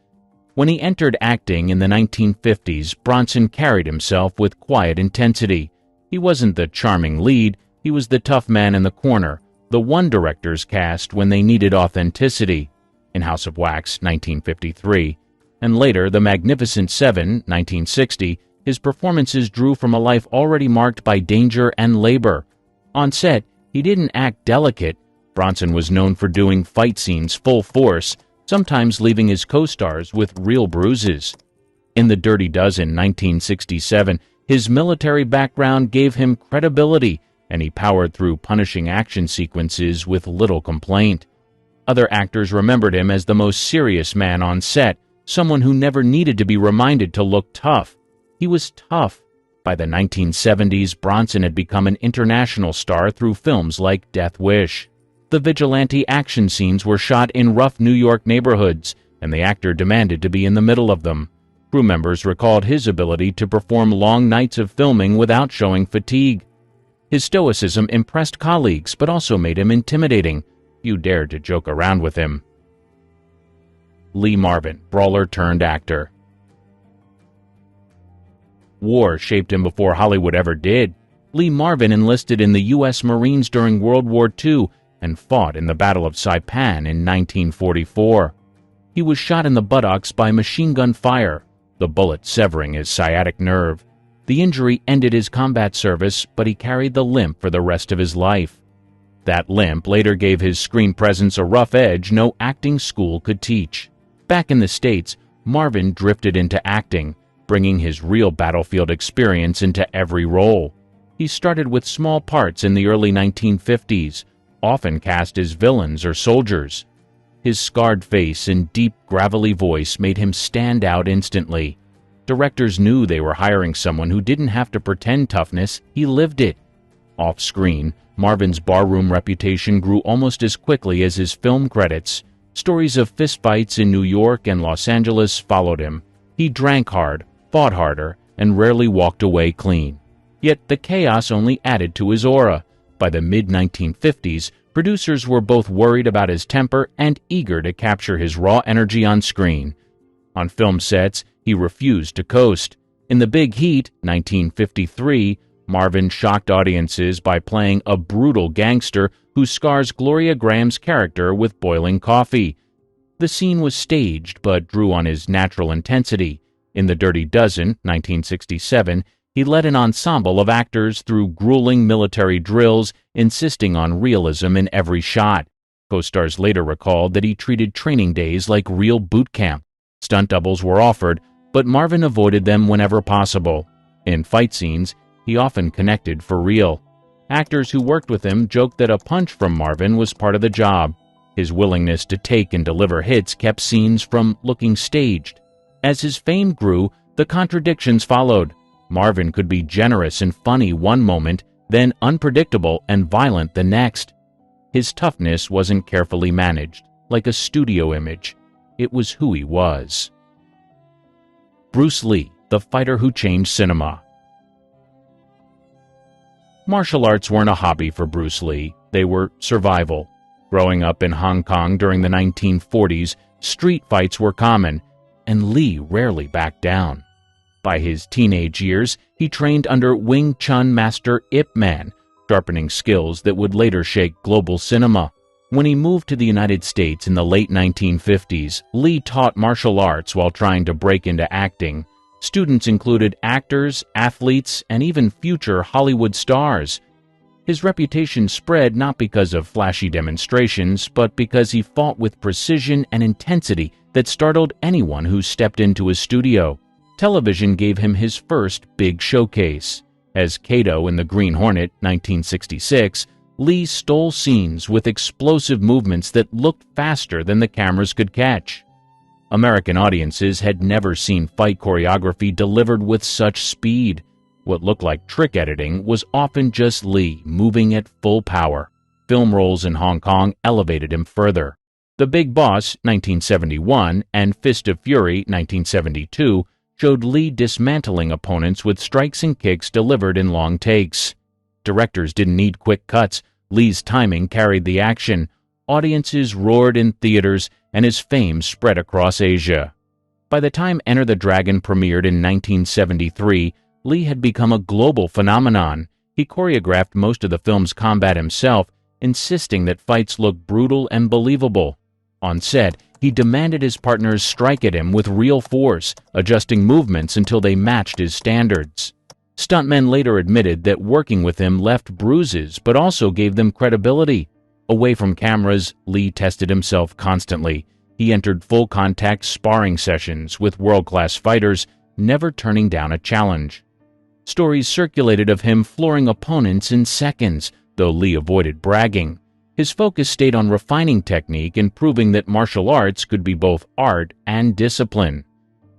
When he entered acting in the 1950s, Bronson carried himself with quiet intensity. He wasn't the charming lead, he was the tough man in the corner, the one directors cast when they needed authenticity. In House of Wax, 1953, and later The Magnificent Seven, 1960, his performances drew from a life already marked by danger and labor. On set, he didn't act delicate. Bronson was known for doing fight scenes full force, sometimes leaving his co-stars with real bruises. In The Dirty Dozen, 1967, his military background gave him credibility, and he powered through punishing action sequences with little complaint. Other actors remembered him as the most serious man on set, someone who never needed to be reminded to look tough. He was tough. By the 1970s, Bronson had become an international star through films like Death Wish. The vigilante action scenes were shot in rough New York neighborhoods, and the actor demanded to be in the middle of them. Crew members recalled his ability to perform long nights of filming without showing fatigue. His stoicism impressed colleagues, but also made him intimidating. Few dared to joke around with him. Lee Marvin, brawler turned actor. War shaped him before Hollywood ever did. Lee Marvin enlisted in the U.S. Marines during World War II and fought in the Battle of Saipan in 1944. He was shot in the buttocks by machine gun fire, the bullet severing his sciatic nerve. The injury ended his combat service, but he carried the limp for the rest of his life. That limp later gave his screen presence a rough edge no acting school could teach. Back in the States, Marvin drifted into acting, bringing his real battlefield experience into every role. He started with small parts in the early 1950s, often cast as villains or soldiers. His scarred face and deep, gravelly voice made him stand out instantly. Directors knew they were hiring someone who didn't have to pretend toughness, he lived it. Off-screen, Marvin's barroom reputation grew almost as quickly as his film credits. Stories of fistfights in New York and Los Angeles followed him. He drank hard, fought harder, and rarely walked away clean. Yet the chaos only added to his aura. By the mid-1950s, producers were both worried about his temper and eager to capture his raw energy on screen. On film sets, he refused to coast. In The Big Heat, 1953, Marvin shocked audiences by playing a brutal gangster who scars Gloria Graham's character with boiling coffee. The scene was staged but drew on his natural intensity. In The Dirty Dozen, 1967, He led an ensemble of actors through grueling military drills, insisting on realism in every shot. Co-stars later recalled that he treated training days like real boot camp. Stunt doubles were offered, but Marvin avoided them whenever possible. In fight scenes, he often connected for real. Actors who worked with him joked that a punch from Marvin was part of the job. His willingness to take and deliver hits kept scenes from looking staged. As his fame grew, the contradictions followed. Marvin could be generous and funny one moment, then unpredictable and violent the next. His toughness wasn't carefully managed, like a studio image. It was who he was. Bruce Lee, the fighter who changed cinema. Martial arts weren't a hobby for Bruce Lee. They were survival. Growing up in Hong Kong during the 1940s, street fights were common, and Lee rarely backed down. By his teenage years, he trained under Wing Chun master Ip Man, sharpening skills that would later shake global cinema. When he moved to the United States in the late 1950s, Lee taught martial arts while trying to break into acting. Students included actors, athletes, and even future Hollywood stars. His reputation spread not because of flashy demonstrations, but because he fought with precision and intensity that startled anyone who stepped into his studio. Television gave him his first big showcase. As Kato in The Green Hornet, 1966, Lee stole scenes with explosive movements that looked faster than the cameras could catch. American audiences had never seen fight choreography delivered with such speed. What looked like trick editing was often just Lee moving at full power. Film roles in Hong Kong elevated him further. The Big Boss, 1971, and Fist of Fury, 1972, showed Lee dismantling opponents with strikes and kicks delivered in long takes. Directors didn't need quick cuts. Lee's timing carried the action. Audiences roared in theaters, and his fame spread across Asia. By the time Enter the Dragon premiered in 1973, Lee had become a global phenomenon. He choreographed most of the film's combat himself, insisting that fights look brutal and believable. On set, he demanded his partners strike at him with real force, adjusting movements until they matched his standards. Stuntmen later admitted that working with him left bruises, but also gave them credibility. Away from cameras, Lee tested himself constantly. He entered full-contact sparring sessions with world-class fighters, never turning down a challenge. Stories circulated of him flooring opponents in seconds, though Lee avoided bragging. His focus stayed on refining technique and proving that martial arts could be both art and discipline.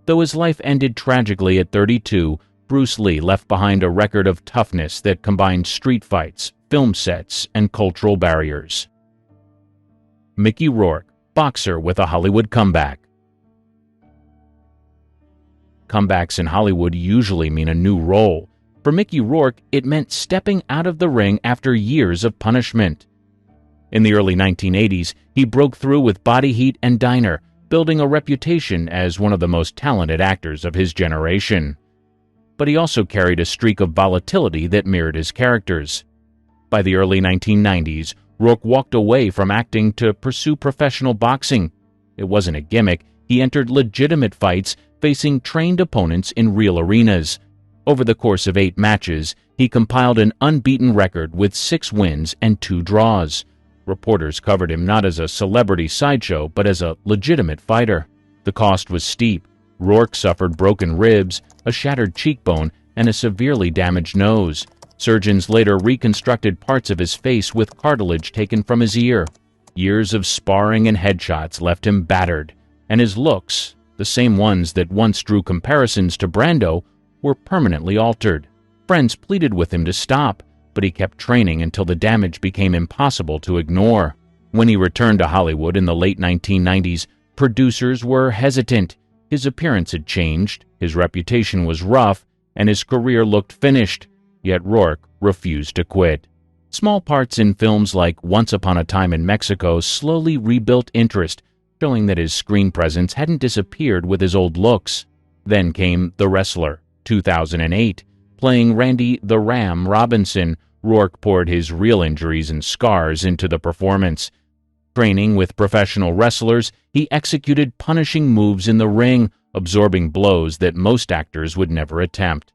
Though his life ended tragically at 32, Bruce Lee left behind a record of toughness that combined street fights, film sets, and cultural barriers. Mickey Rourke, boxer with a Hollywood comeback. Comebacks in Hollywood usually mean a new role. For Mickey Rourke, it meant stepping out of the ring after years of punishment. In the early 1980s, he broke through with Body Heat and Diner, building a reputation as one of the most talented actors of his generation. But he also carried a streak of volatility that mirrored his characters. By the early 1990s, Rourke walked away from acting to pursue professional boxing. It wasn't a gimmick. He entered legitimate fights, facing trained opponents in real arenas. Over the course of 8 matches, he compiled an unbeaten record with 6 wins and 2 draws. Reporters covered him not as a celebrity sideshow, but as a legitimate fighter. The cost was steep. Rourke suffered broken ribs, a shattered cheekbone, and a severely damaged nose. Surgeons later reconstructed parts of his face with cartilage taken from his ear. Years of sparring and headshots left him battered, and his looks, the same ones that once drew comparisons to Brando, were permanently altered. Friends pleaded with him to stop, but he kept training until the damage became impossible to ignore. When he returned to Hollywood in the late 1990s, producers were hesitant. His appearance had changed, his reputation was rough, and his career looked finished. Yet Rourke refused to quit. Small parts in films like Once Upon a Time in Mexico slowly rebuilt interest, showing that his screen presence hadn't disappeared with his old looks. Then came The Wrestler, 2008. Playing Randy the Ram Robinson, Rourke poured his real injuries and scars into the performance. Training with professional wrestlers, he executed punishing moves in the ring, absorbing blows that most actors would never attempt.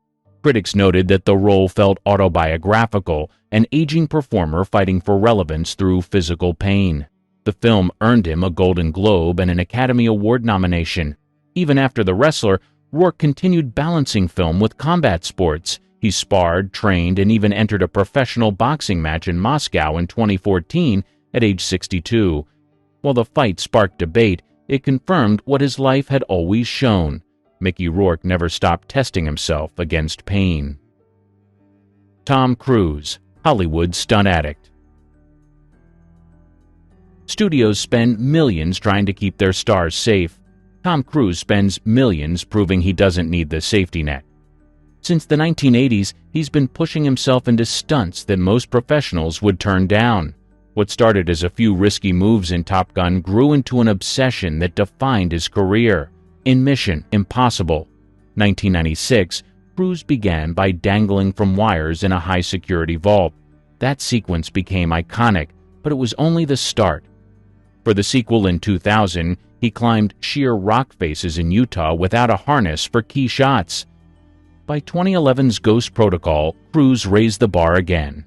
Critics noted that the role felt autobiographical, an aging performer fighting for relevance through physical pain. The film earned him a Golden Globe and an Academy Award nomination. Even after The Wrestler, Rourke continued balancing film with combat sports. He sparred, trained, and even entered a professional boxing match in Moscow in 2014 at age 62. While the fight sparked debate, it confirmed what his life had always shown. Mickey Rourke never stopped testing himself against pain. Tom Cruise, Hollywood stunt addict. Studios spend millions trying to keep their stars safe. Tom Cruise spends millions proving he doesn't need the safety net. Since the 1980s, he's been pushing himself into stunts that most professionals would turn down. What started as a few risky moves in Top Gun grew into an obsession that defined his career. In Mission Impossible, 1996, Cruise began by dangling from wires in a high-security vault. That sequence became iconic, but it was only the start. For the sequel in 2000, he climbed sheer rock faces in Utah without a harness for key shots. By 2011's Ghost Protocol, Cruise raised the bar again.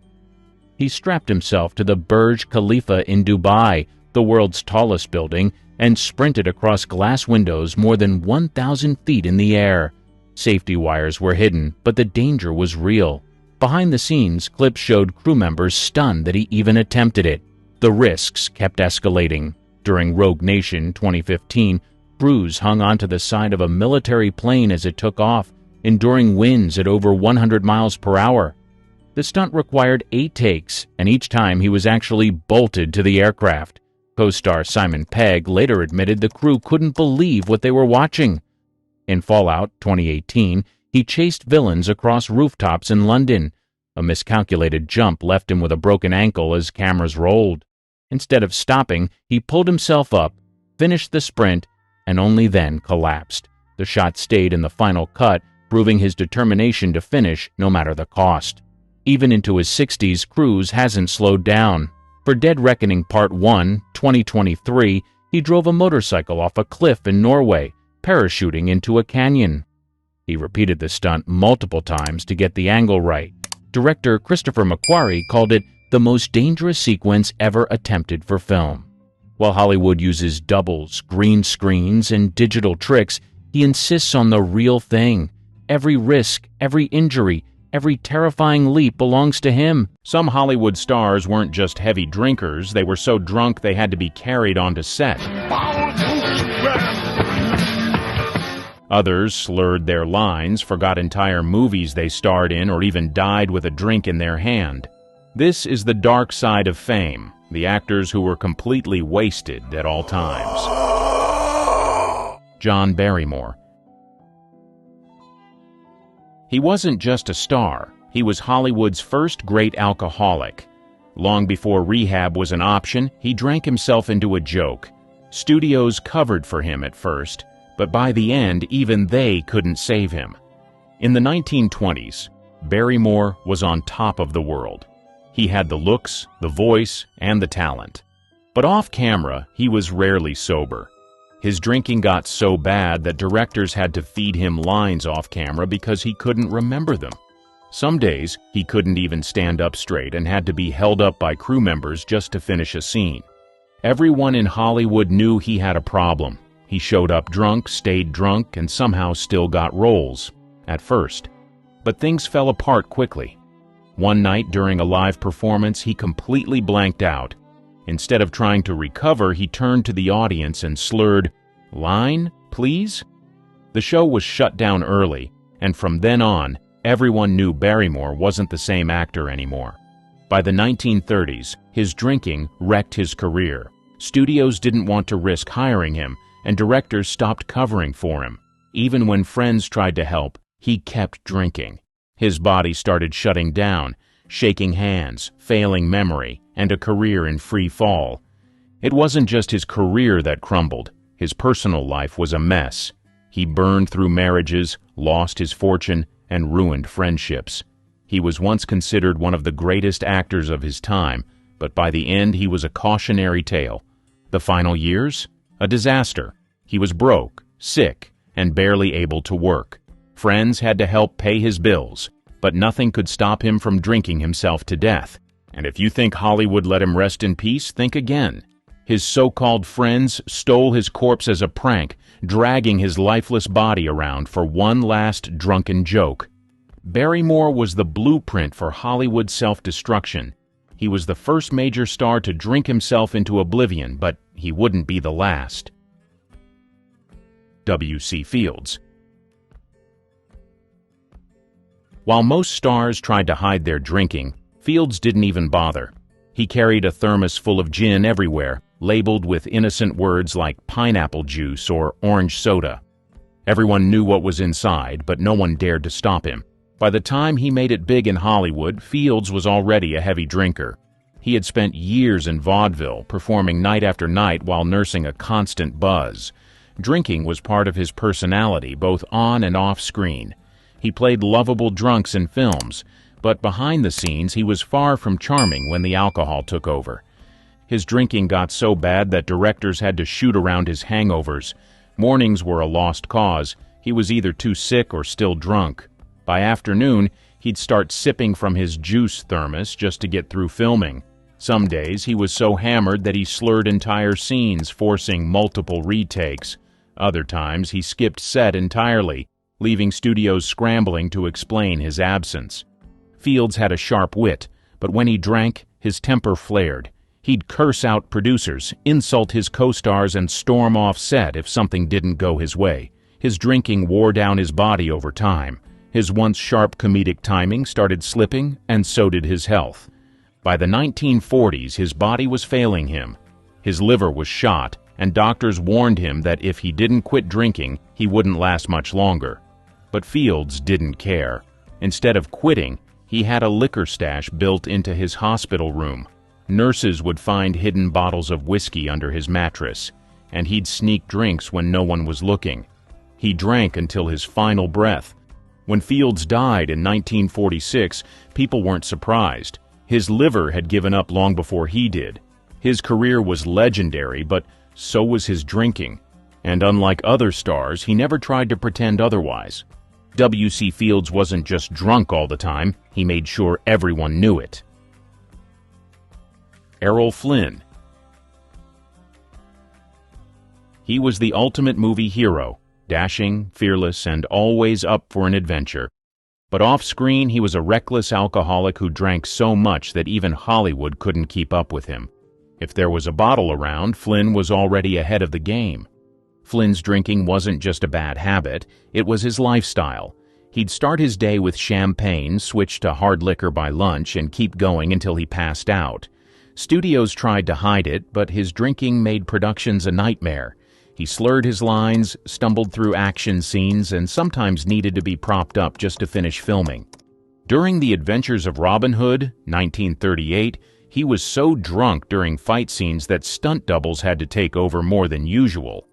He strapped himself to the Burj Khalifa in Dubai, the world's tallest building, and sprinted across glass windows more than 1,000 feet in the air. Safety wires were hidden, but the danger was real. Behind the scenes, clips showed crew members stunned that he even attempted it. The risks kept escalating. During Rogue Nation 2015, Cruise hung onto the side of a military plane as it took off, enduring winds at over 100 miles per hour. The stunt required 8 takes, and each time he was actually bolted to the aircraft. Co-star Simon Pegg later admitted the crew couldn't believe what they were watching. In Fallout 2018, he chased villains across rooftops in London. A miscalculated jump left him with a broken ankle as cameras rolled. Instead of stopping, he pulled himself up, finished the sprint, and only then collapsed. The shot stayed in the final cut, proving his determination to finish no matter the cost. Even into his 60s, Cruise hasn't slowed down. For Dead Reckoning Part 1, 2023, he drove a motorcycle off a cliff in Norway, parachuting into a canyon. He repeated the stunt multiple times to get the angle right. Director Christopher McQuarrie called it the most dangerous sequence ever attempted for film. While Hollywood uses doubles, green screens, and digital tricks, he insists on the real thing. Every risk, every injury, every terrifying leap belongs to him. Some Hollywood stars weren't just heavy drinkers, they were so drunk they had to be carried onto set. Others slurred their lines, forgot entire movies they starred in, or even died with a drink in their hand. This is the dark side of fame, the actors who were completely wasted at all times. John Barrymore. He wasn't just a star, he was Hollywood's first great alcoholic. Long before rehab was an option, he drank himself into a joke. Studios covered for him at first, but by the end, even they couldn't save him. In the 1920s, Barrymore was on top of the world. He had the looks, the voice, and the talent. But off-camera, he was rarely sober. His drinking got so bad that directors had to feed him lines off-camera because he couldn't remember them. Some days, he couldn't even stand up straight and had to be held up by crew members just to finish a scene. Everyone in Hollywood knew he had a problem. He showed up drunk, stayed drunk, and somehow still got roles, at first. But things fell apart quickly. One night during a live performance, he completely blanked out. Instead of trying to recover, he turned to the audience and slurred, "Line, please?" The show was shut down early, and from then on, everyone knew Barrymore wasn't the same actor anymore. By the 1930s, his drinking wrecked his career. Studios didn't want to risk hiring him, and directors stopped covering for him. Even when friends tried to help, he kept drinking. His body started shutting down, shaking hands, failing memory, and a career in free fall. It wasn't just his career that crumbled. His personal life was a mess. He burned through marriages, lost his fortune, and ruined friendships. He was once considered one of the greatest actors of his time, but by the end he was a cautionary tale. The final years? A disaster. He was broke, sick, and barely able to work. Friends had to help pay his bills, but nothing could stop him from drinking himself to death. And if you think Hollywood let him rest in peace, think again. His so-called friends stole his corpse as a prank, dragging his lifeless body around for one last drunken joke. Barrymore was the blueprint for Hollywood self-destruction. He was the first major star to drink himself into oblivion, but he wouldn't be the last. W.C. Fields. While most stars tried to hide their drinking, Fields didn't even bother. He carried a thermos full of gin everywhere, labeled with innocent words like pineapple juice or orange soda. Everyone knew what was inside, but no one dared to stop him. By the time he made it big in Hollywood, Fields was already a heavy drinker. He had spent years in vaudeville, performing night after night while nursing a constant buzz. Drinking was part of his personality, both on and off screen. He played lovable drunks in films, but behind the scenes he was far from charming when the alcohol took over. His drinking got so bad that directors had to shoot around his hangovers. Mornings were a lost cause. He was either too sick or still drunk. By afternoon, he'd start sipping from his juice thermos just to get through filming. Some days he was so hammered that he slurred entire scenes, forcing multiple retakes. Other times he skipped set entirely, leaving studios scrambling to explain his absence. Fields had a sharp wit, but when he drank, his temper flared. He'd curse out producers, insult his co-stars, and storm off set if something didn't go his way. His drinking wore down his body over time. His once sharp comedic timing started slipping, and so did his health. By the 1940s, his body was failing him. His liver was shot, and doctors warned him that if he didn't quit drinking, he wouldn't last much longer. But Fields didn't care. Instead of quitting, he had a liquor stash built into his hospital room. Nurses would find hidden bottles of whiskey under his mattress, and he'd sneak drinks when no one was looking. He drank until his final breath. When Fields died in 1946, people weren't surprised. His liver had given up long before he did. His career was legendary, but so was his drinking. And unlike other stars, he never tried to pretend otherwise. W.C. Fields wasn't just drunk all the time, he made sure everyone knew it. Errol Flynn. He was the ultimate movie hero, dashing, fearless, and always up for an adventure. But off-screen, he was a reckless alcoholic who drank so much that even Hollywood couldn't keep up with him. If there was a bottle around, Flynn was already ahead of the game. Flynn's drinking wasn't just a bad habit, it was his lifestyle. He'd start his day with champagne, switch to hard liquor by lunch, and keep going until he passed out. Studios tried to hide it, but his drinking made productions a nightmare. He slurred his lines, stumbled through action scenes, and sometimes needed to be propped up just to finish filming. During The Adventures of Robin Hood, 1938, he was so drunk during fight scenes that stunt doubles had to take over more than usual.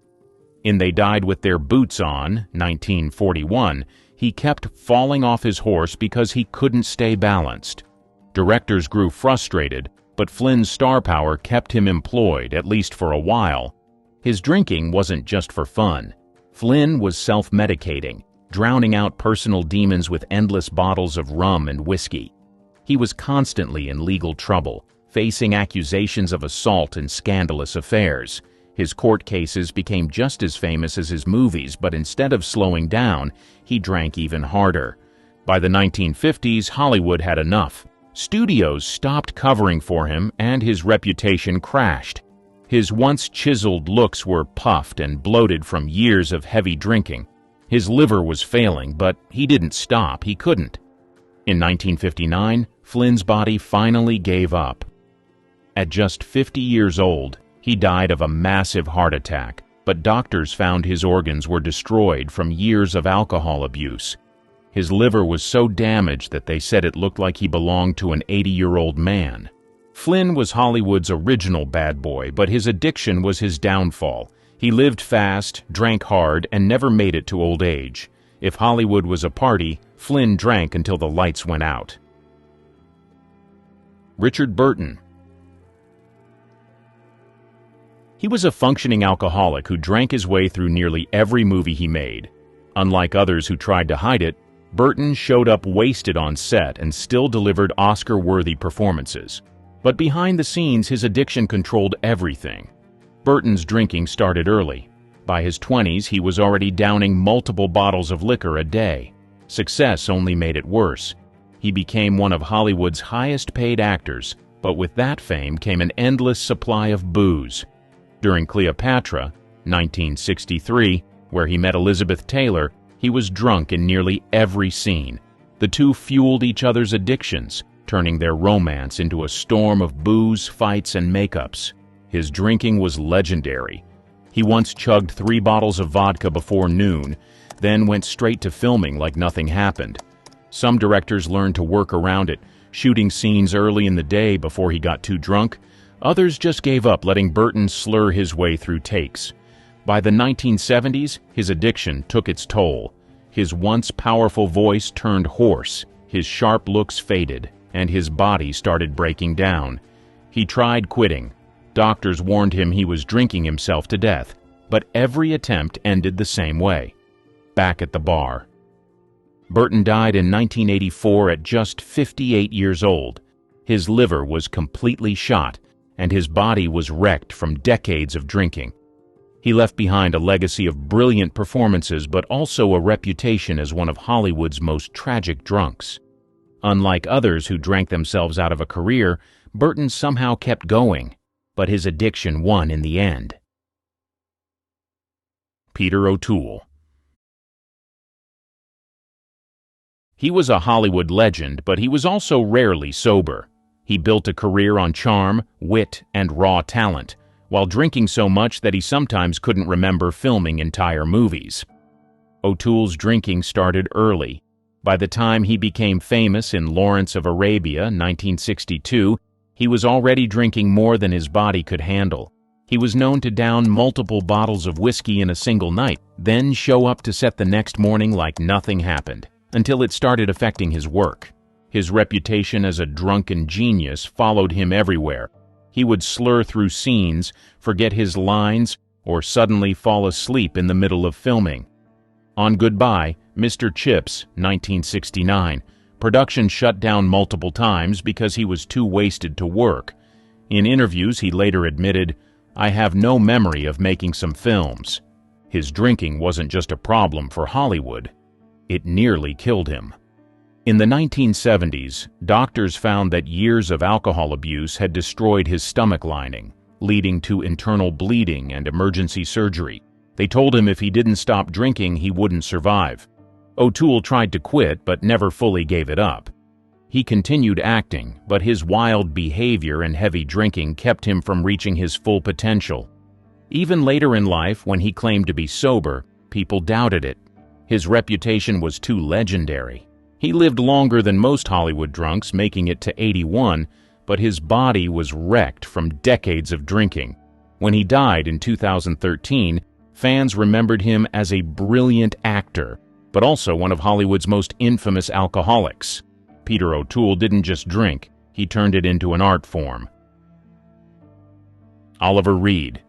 In They Died with Their Boots On, 1941, he kept falling off his horse because he couldn't stay balanced. Directors grew frustrated, but Flynn's star power kept him employed, at least for a while. His drinking wasn't just for fun. Flynn was self-medicating, drowning out personal demons with endless bottles of rum and whiskey. He was constantly in legal trouble, facing accusations of assault and scandalous affairs. His court cases became just as famous as his movies, but instead of slowing down, he drank even harder. By the 1950s, Hollywood had enough. Studios stopped covering for him, and his reputation crashed. His once chiseled looks were puffed and bloated from years of heavy drinking. His liver was failing, but he didn't stop. He couldn't. In 1959, Flynn's body finally gave up. At just 50 years old, he died of a massive heart attack, but doctors found his organs were destroyed from years of alcohol abuse. His liver was so damaged that they said it looked like he belonged to an 80-year-old man. Flynn was Hollywood's original bad boy, but his addiction was his downfall. He lived fast, drank hard, and never made it to old age. If Hollywood was a party, Flynn drank until the lights went out. Richard Burton. He was a functioning alcoholic who drank his way through nearly every movie he made. Unlike others who tried to hide it, Burton showed up wasted on set and still delivered Oscar-worthy performances. But behind the scenes, his addiction controlled everything. Burton's drinking started early. By his 20s, he was already downing multiple bottles of liquor a day. Success only made it worse. He became one of Hollywood's highest-paid actors, but with that fame came an endless supply of booze. During Cleopatra, 1963, where he met Elizabeth Taylor, he was drunk in nearly every scene. The two fueled each other's addictions, turning their romance into a storm of booze, fights, and makeups. His drinking was legendary. He once chugged 3 bottles of vodka before noon, then went straight to filming like nothing happened. Some directors learned to work around it, shooting scenes early in the day before he got too drunk. Others just gave up, letting Burton slur his way through takes. By the 1970s, his addiction took its toll. His once powerful voice turned hoarse, his sharp looks faded, and his body started breaking down. He tried quitting. Doctors warned him he was drinking himself to death, but every attempt ended the same way: back at the bar. Burton died in 1984 at just 58 years old. His liver was completely shot, and his body was wrecked from decades of drinking. He left behind a legacy of brilliant performances, but also a reputation as one of Hollywood's most tragic drunks. Unlike others who drank themselves out of a career, Burton somehow kept going, but his addiction won in the end. Peter O'Toole. He was a Hollywood legend, but he was also rarely sober. He built a career on charm, wit, and raw talent, while drinking so much that he sometimes couldn't remember filming entire movies. O'Toole's drinking started early. By the time he became famous in Lawrence of Arabia, 1962, he was already drinking more than his body could handle. He was known to down multiple bottles of whiskey in a single night, then show up to set the next morning like nothing happened, until it started affecting his work. His reputation as a drunken genius followed him everywhere. He would slur through scenes, forget his lines, or suddenly fall asleep in the middle of filming. On Goodbye, Mr. Chips, 1969, production shut down multiple times because he was too wasted to work. In interviews, he later admitted, "I have no memory of making some films." His drinking wasn't just a problem for Hollywood. It nearly killed him. In the 1970s, doctors found that years of alcohol abuse had destroyed his stomach lining, leading to internal bleeding and emergency surgery. They told him if he didn't stop drinking, he wouldn't survive. O'Toole tried to quit, but never fully gave it up. He continued acting, but his wild behavior and heavy drinking kept him from reaching his full potential. Even later in life, when he claimed to be sober, people doubted it. His reputation was too legendary. He lived longer than most Hollywood drunks, making it to 81, but his body was wrecked from decades of drinking. When he died in 2013, fans remembered him as a brilliant actor, but also one of Hollywood's most infamous alcoholics. Peter O'Toole didn't just drink, he turned it into an art form. Oliver Reed.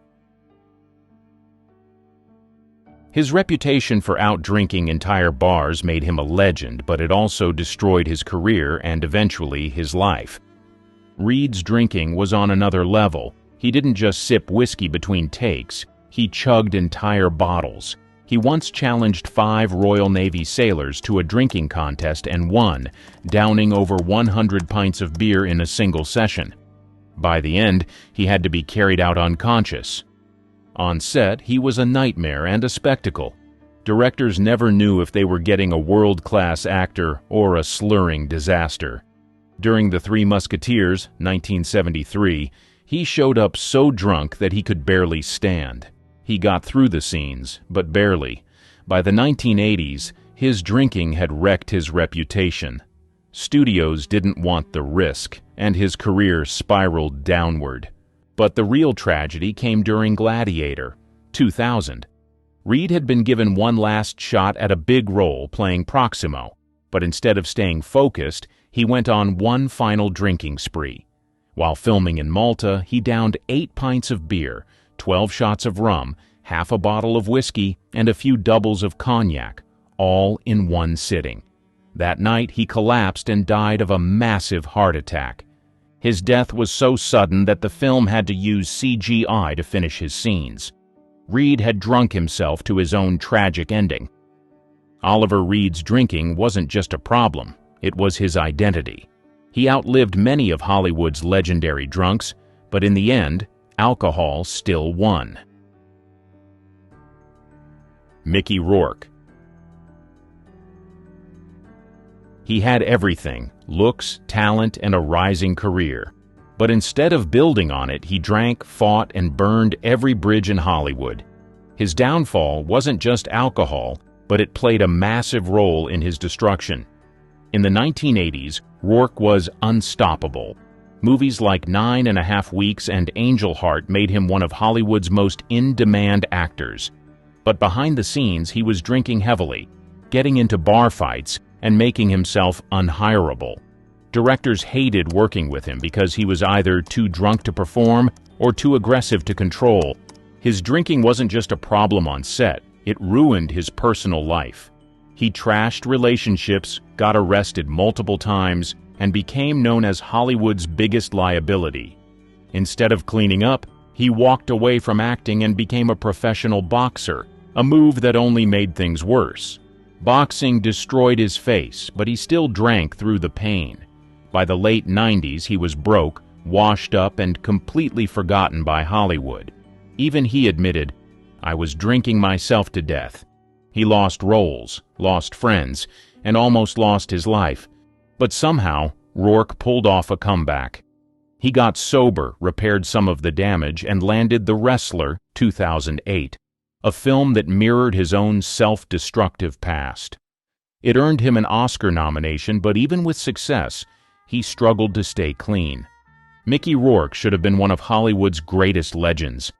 His reputation for out-drinking entire bars made him a legend, but it also destroyed his career and eventually his life. Reed's drinking was on another level. He didn't just sip whiskey between takes, he chugged entire bottles. He once challenged 5 Royal Navy sailors to a drinking contest and won, downing over 100 pints of beer in a single session. By the end, he had to be carried out unconscious. On set, he was a nightmare and a spectacle. Directors never knew if they were getting a world-class actor or a slurring disaster. During The Three Musketeers, 1973, he showed up so drunk that he could barely stand. He got through the scenes, but barely. By the 1980s, his drinking had wrecked his reputation. Studios didn't want the risk, and his career spiraled downward. But the real tragedy came during Gladiator, 2000. Reed had been given one last shot at a big role playing Proximo, but instead of staying focused, he went on one final drinking spree. While filming in Malta, he downed 8 pints of beer, 12 shots of rum, half a bottle of whiskey, and a few doubles of cognac, all in one sitting. That night, he collapsed and died of a massive heart attack. His death was so sudden that the film had to use CGI to finish his scenes. Reed had drunk himself to his own tragic ending. Oliver Reed's drinking wasn't just a problem, it was his identity. He outlived many of Hollywood's legendary drunks, but in the end, alcohol still won. Mickey Rourke. He had everything: looks, talent, and a rising career. But instead of building on it, he drank, fought, and burned every bridge in Hollywood. His downfall wasn't just alcohol, but it played a massive role in his destruction. In the 1980s, Rourke was unstoppable. Movies like 9.5 Weeks and Angel Heart made him one of Hollywood's most in-demand actors. But behind the scenes, he was drinking heavily, getting into bar fights, and making himself unhireable. Directors hated working with him because he was either too drunk to perform or too aggressive to control. His drinking wasn't just a problem on set, it ruined his personal life. He trashed relationships, got arrested multiple times, and became known as Hollywood's biggest liability. Instead of cleaning up, he walked away from acting and became a professional boxer, a move that only made things worse. Boxing destroyed his face, but he still drank through the pain. By the late 90s, he was broke, washed up, and completely forgotten by Hollywood. Even he admitted, "I was drinking myself to death." He lost roles, lost friends, and almost lost his life. But somehow, Rourke pulled off a comeback. He got sober, repaired some of the damage, and landed The Wrestler, 2008, a film that mirrored his own self-destructive past. It earned him an Oscar nomination, but even with success, he struggled to stay clean. Mickey Rourke should have been one of Hollywood's greatest legends.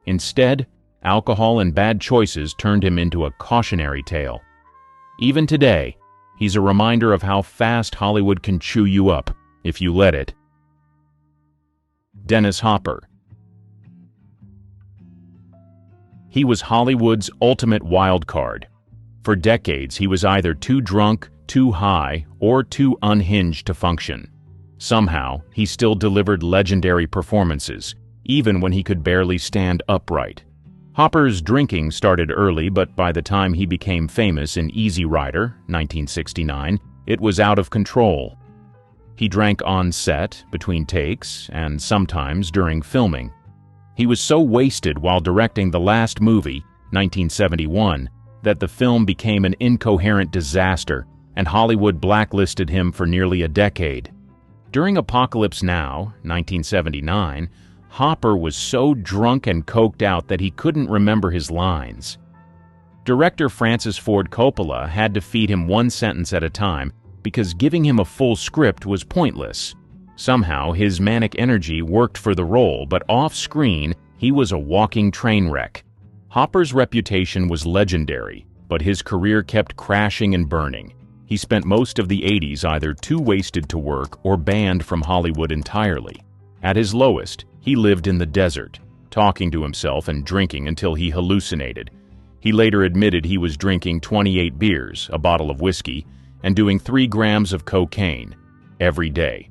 Instead, alcohol and bad choices turned him into a cautionary tale. Even today, he's a reminder of how fast Hollywood can chew you up if you let it. Dennis Hopper. He was Hollywood's ultimate wild card. For decades, he was either too drunk, too high, or too unhinged to function. Somehow, he still delivered legendary performances, even when he could barely stand upright. Hopper's drinking started early, but by the time he became famous in Easy Rider, 1969, it was out of control. He drank on set, between takes, and sometimes during filming. He was so wasted while directing the last movie, 1971, that the film became an incoherent disaster, and Hollywood blacklisted him for nearly a decade. During Apocalypse Now, 1979, Hopper was so drunk and coked out that he couldn't remember his lines. Director Francis Ford Coppola had to feed him one sentence at a time because giving him a full script was pointless. Somehow, his manic energy worked for the role, but off-screen, he was a walking train wreck. Hopper's reputation was legendary, but his career kept crashing and burning. He spent most of the 80s either too wasted to work or banned from Hollywood entirely. At his lowest, he lived in the desert, talking to himself and drinking until he hallucinated. He later admitted he was drinking 28 beers, a bottle of whiskey, and doing 3 grams of cocaine every day.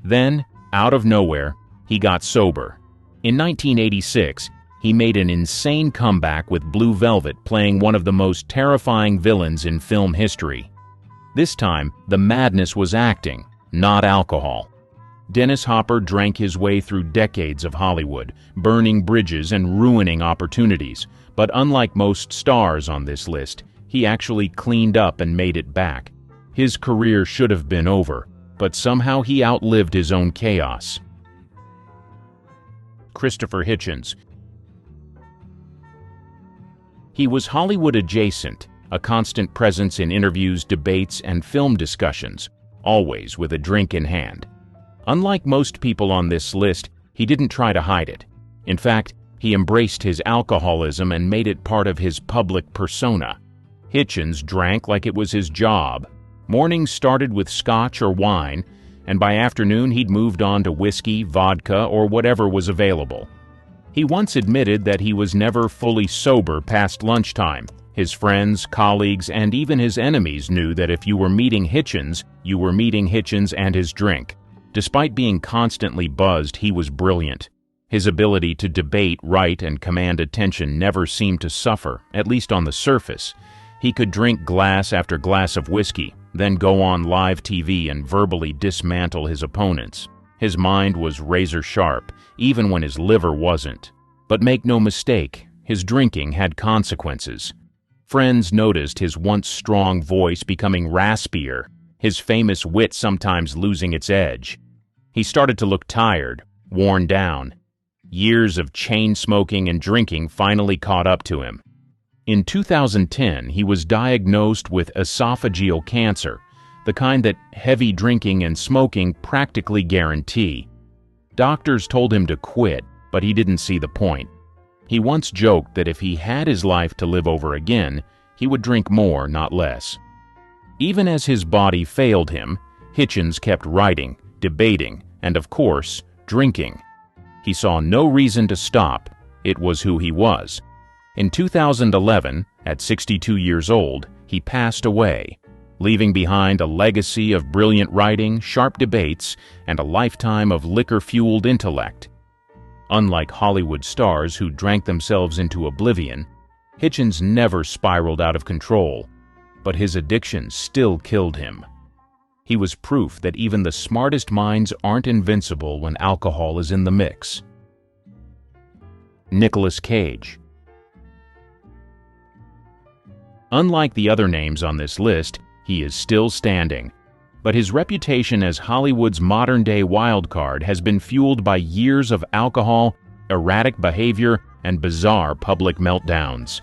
Then, out of nowhere, he got sober. In 1986, he made an insane comeback with Blue Velvet, playing one of the most terrifying villains in film history. This time, the madness was acting, not alcohol. Dennis Hopper drank his way through decades of Hollywood, burning bridges and ruining opportunities. But unlike most stars on this list, he actually cleaned up and made it back. His career should have been over, but somehow he outlived his own chaos. Christopher Hitchens. He was Hollywood adjacent, a constant presence in interviews, debates, and film discussions, always with a drink in hand. Unlike most people on this list, he didn't try to hide it. In fact, he embraced his alcoholism and made it part of his public persona. Hitchens drank like it was his job. Mornings started with scotch or wine, and by afternoon he'd moved on to whiskey, vodka, or whatever was available. He once admitted that he was never fully sober past lunchtime, His friends, colleagues, and even his enemies knew that if you were meeting Hitchens, you were meeting Hitchens and his drink. Despite being constantly buzzed, he was brilliant. His ability to debate, write, and command attention never seemed to suffer, at least on the surface. He could drink glass after glass of whiskey, then go on live TV and verbally dismantle his opponents. His mind was razor sharp, even when his liver wasn't. But make no mistake, his drinking had consequences. Friends noticed his once strong voice becoming raspier, his famous wit sometimes losing its edge. He started to look tired, worn down. Years of chain smoking and drinking finally caught up to him. In 2010, he was diagnosed with esophageal cancer, the kind that heavy drinking and smoking practically guarantee. Doctors told him to quit, but he didn't see the point. He once joked that if he had his life to live over again, he would drink more, not less. Even as his body failed him, Hitchens kept writing, debating, and of course, drinking. He saw no reason to stop. It was who he was. In 2011, at 62 years old, he passed away, leaving behind a legacy of brilliant writing, sharp debates, and a lifetime of liquor-fueled intellect. Unlike Hollywood stars who drank themselves into oblivion, Hitchens never spiraled out of control, but his addiction still killed him. He was proof that even the smartest minds aren't invincible when alcohol is in the mix. Nicolas Cage. Unlike the other names on this list, he is still standing, but his reputation as Hollywood's modern-day wildcard has been fueled by years of alcohol, erratic behavior, and bizarre public meltdowns.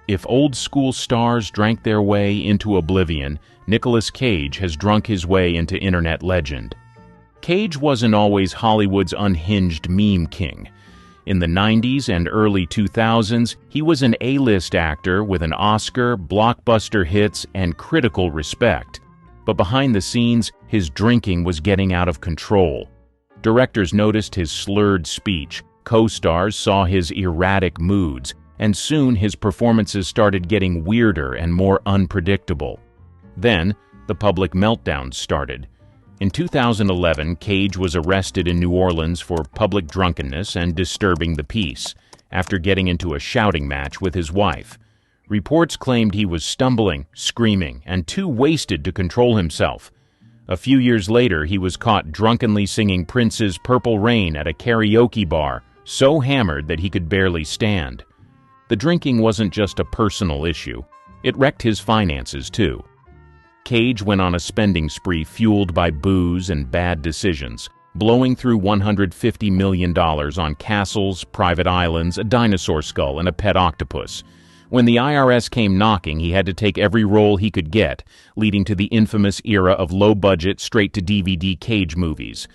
If old-school stars drank their way into oblivion, Nicolas Cage has drunk his way into internet legend. Cage wasn't always Hollywood's unhinged meme king. In the 90s and early 2000s, he was an A-list actor with an Oscar, blockbuster hits, and critical respect. But behind the scenes, his drinking was getting out of control. Directors noticed his slurred speech, co-stars saw his erratic moods, and soon his performances started getting weirder and more unpredictable. Then, the public meltdown started. In 2011, Cage was arrested in New Orleans for public drunkenness and disturbing the peace, after getting into a shouting match with his wife. Reports claimed he was stumbling, screaming, and too wasted to control himself. A few years later, he was caught drunkenly singing Prince's Purple Rain at a karaoke bar, so hammered that he could barely stand. The drinking wasn't just a personal issue. It wrecked his finances, too. Cage went on a spending spree fueled by booze and bad decisions, blowing through $150 million on castles, private islands, a dinosaur skull, and a pet octopus. When the IRS came knocking, he had to take every role he could get, leading to the infamous era of low-budget, straight-to-DVD Cage movies.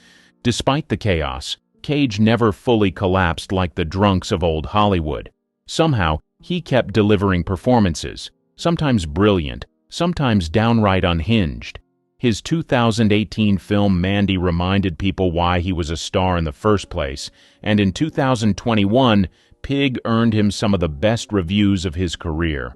Despite the chaos, Cage never fully collapsed like the drunks of old Hollywood. Somehow, he kept delivering performances, sometimes brilliant, sometimes downright unhinged. His 2018 film Mandy reminded people why he was a star in the first place, and in 2021, Pig earned him some of the best reviews of his career.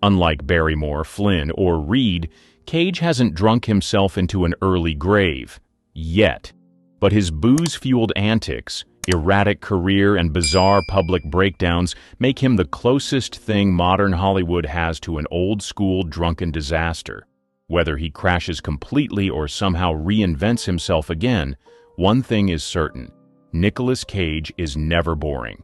Unlike Barrymore, Flynn, or Reed, Cage hasn't drunk himself into an early grave. Yet. But his booze-fueled antics, erratic career, and bizarre public breakdowns make him the closest thing modern Hollywood has to an old-school drunken disaster. Whether he crashes completely or somehow reinvents himself again, one thing is certain: Nicolas Cage is never boring.